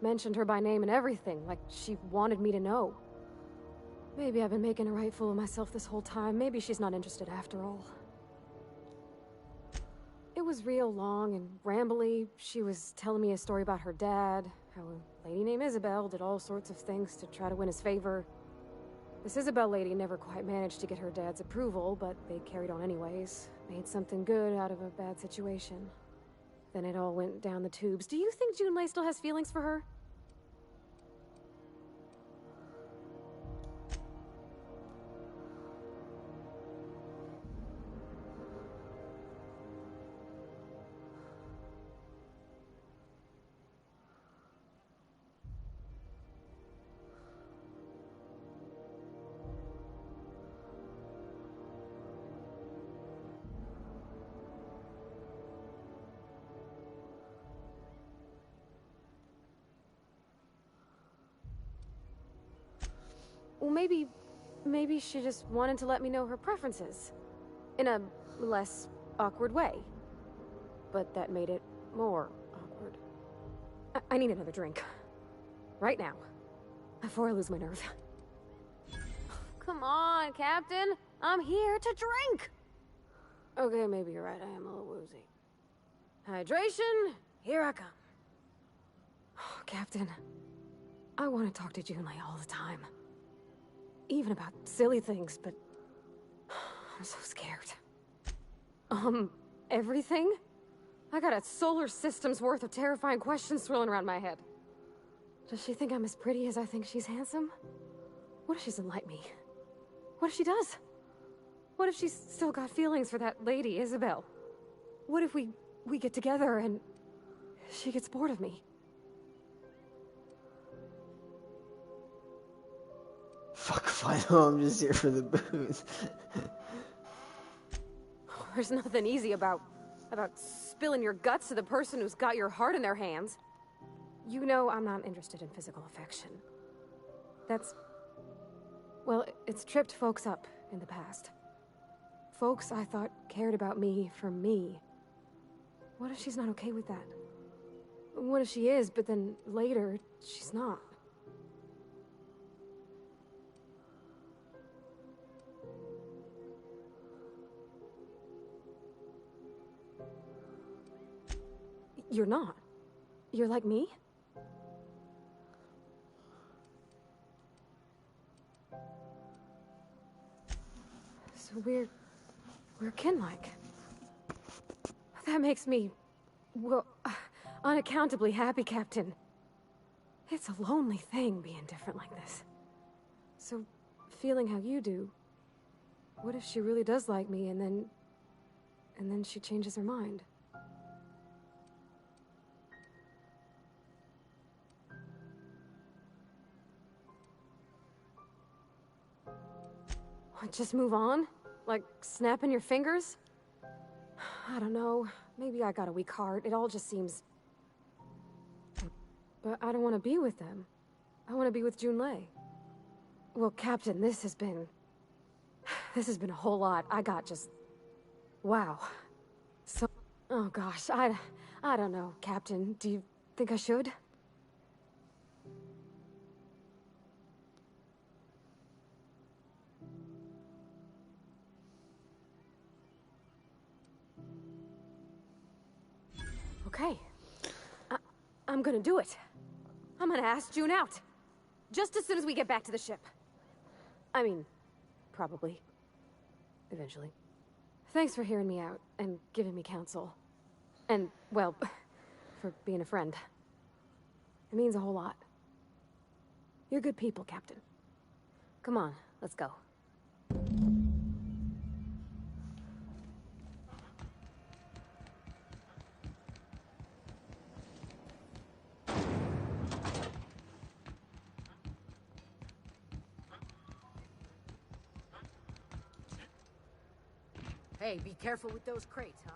Mentioned her by name and everything, like she wanted me to know. Maybe I've been making a right fool of myself this whole time. Maybe she's not interested after all. It was real long and rambly. She was telling me a story about her dad, how a lady named Isabel did all sorts of things to try to win his favor. This Isabel lady never quite managed to get her dad's approval, but they carried on anyways. Made something good out of a bad situation. Then it all went down the tubes. Do you think Junlei still has feelings for her? Well, maybe she just wanted to let me know her preferences. In a less awkward way. But that made it more awkward. I need another drink. Right now. Before I lose my nerve. Come on, Captain. I'm here to drink! Okay, maybe you're right. I am a little woozy. Hydration, here I come. Oh, Captain, I want to talk to Junlei all the time. Even about silly things, but I'm so scared. Everything? I got a solar system's worth of terrifying questions swirling around my head. Does she think I'm as pretty as I think she's handsome? What if she doesn't like me? What if she does? What if she's still got feelings for that lady, Isabel? What if we get together and she gets bored of me? Fuck, final, I'm just here for the booze. There's nothing easy about spilling your guts to the person who's got your heart in their hands. You know I'm not interested in physical affection. Well, it's tripped folks up in the past. Folks I thought cared about me for me. What if she's not okay with that? What if she is, but then later, she's not? You're not. You're like me? So we're kin-like. That makes me, well, unaccountably happy, Captain. It's a lonely thing being different like this. So, feeling how you do, what if she really does like me and then she changes her mind? Just move on? Like snapping your fingers? I don't know. maybe I got a weak heart. It all just seems... But I don't want to be with them. I want to be with Junlei. Well, Captain, this has been a whole lot. I got just... Wow. So... Oh gosh, I don't know, Captain. Do you think I should? Okay. I'm gonna do it. I'm gonna ask June out. Just as soon as we get back to the ship. I mean, probably. Eventually. Thanks for hearing me out and giving me counsel. And, well, for being a friend. It means a whole lot. You're good people, Captain. Come on, let's go. Hey, be careful with those crates, huh?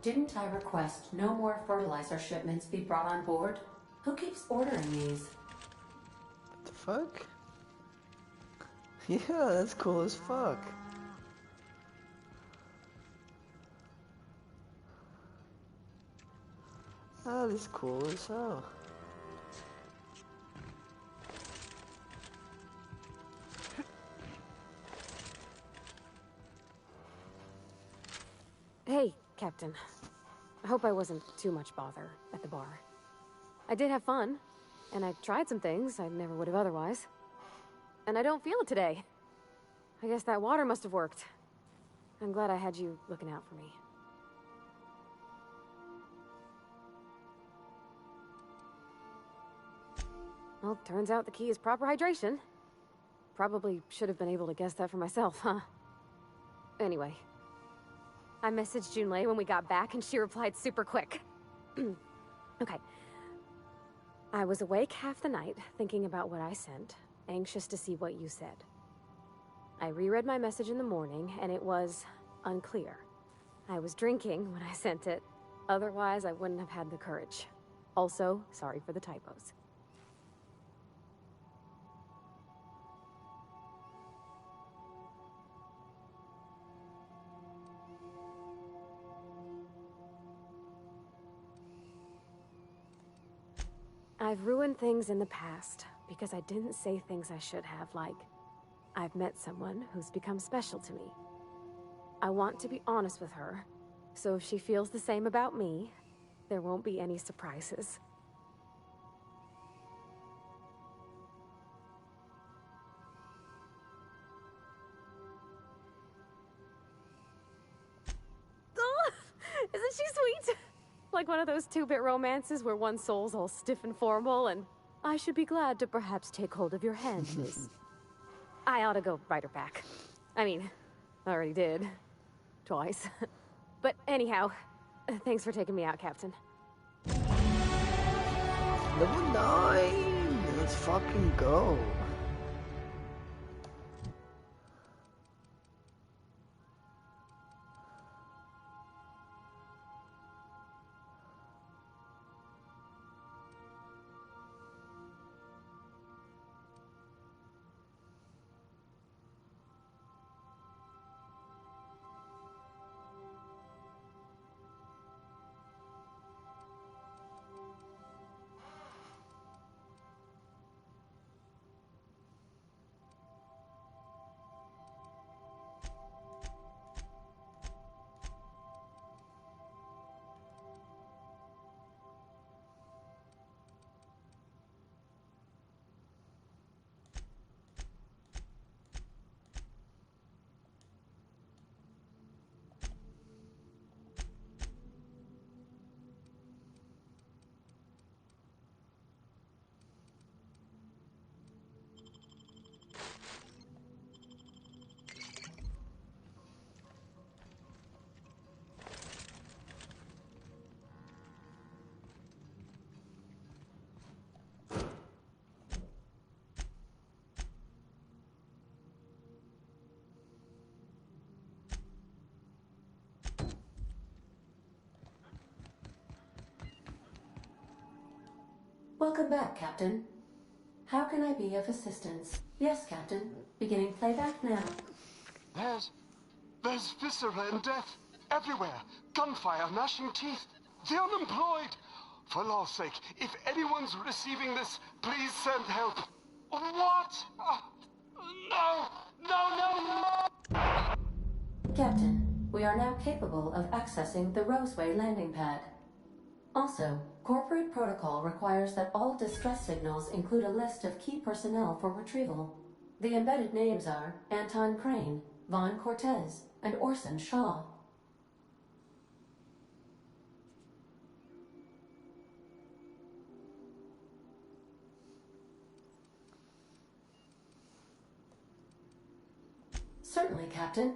Didn't I request no more fertilizer shipments be brought on board? Who keeps ordering these? What the fuck? Yeah, that's cool as fuck. That is cool as hell. Hey, Captain. I hope I wasn't too much bother at the bar. I did have fun, and I tried some things I never would have otherwise. And I don't feel it today. I guess that water must have worked. I'm glad I had you looking out for me. Well, turns out the key is proper hydration. Probably should have been able to guess that for myself, huh? Anyway. I messaged Junlei when we got back, and she replied super quick. Okay. I was awake half the night, thinking about what I sent, anxious to see what you said. I reread my message in the morning, and it was unclear. I was drinking when I sent it. Otherwise, I wouldn't have had the courage. Also, sorry for the typos. I've ruined things in the past because I didn't say things I should have, like, I've met someone who's become special to me. I want to be honest with her, so if she feels the same about me, there won't be any surprises. Oh, isn't she sweet? Like one of those two-bit romances where one soul's all stiff and formal and I should be glad to perhaps take hold of your hand, miss. I ought to go write her back. I mean, I already did. Twice. But anyhow, thanks for taking me out, Captain. Level 9! Let's fucking go. Welcome back, Captain. How can I be of assistance? Yes, Captain. Beginning playback now. There's viscera and death everywhere. Gunfire, gnashing teeth. The unemployed. For law's sake, if anyone's receiving this, please send help. What? No! No, no, no! Captain, we are now capable of accessing the Roseway landing pad. Also, corporate protocol requires that all distress signals include a list of key personnel for retrieval. The embedded names are Anton Crane, Vaughn Cortez, and Orson Shaw. Certainly, Captain.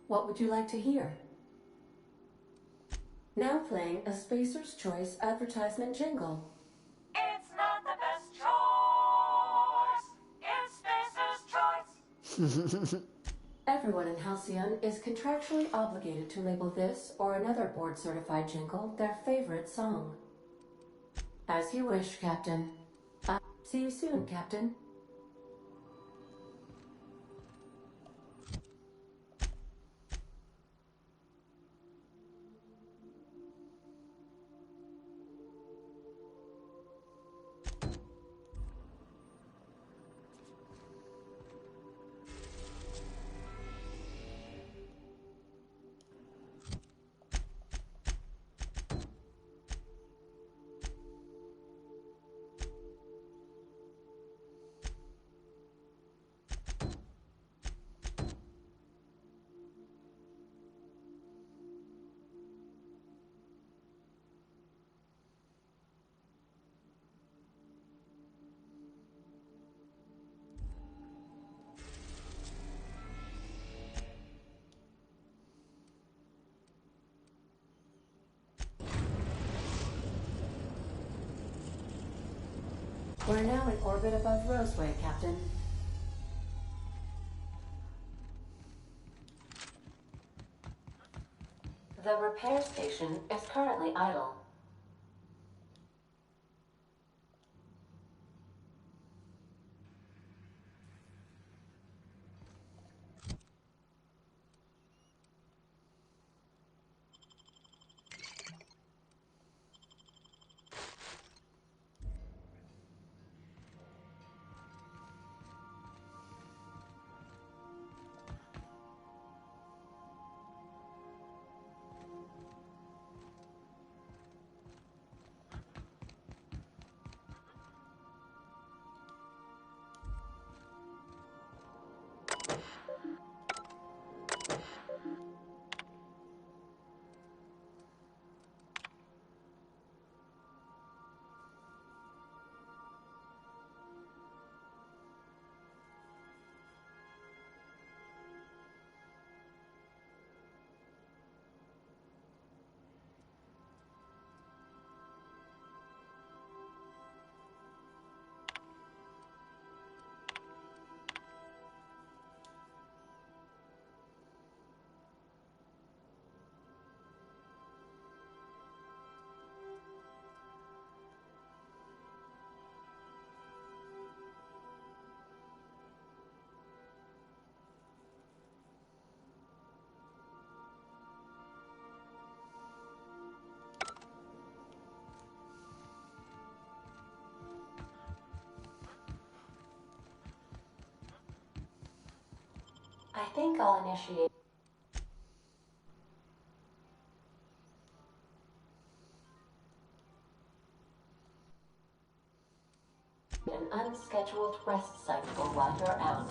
What would you like to hear? Now playing a Spacer's Choice advertisement jingle. It's not the best choice. It's Spacer's choice. Everyone in Halcyon is contractually obligated to label this or another board-certified jingle their favorite song. As you wish, Captain. See you soon, Captain. We're now in orbit above Roseway, Captain. The repair station is currently idle. I think I'll initiate. An unscheduled rest cycle while you're out.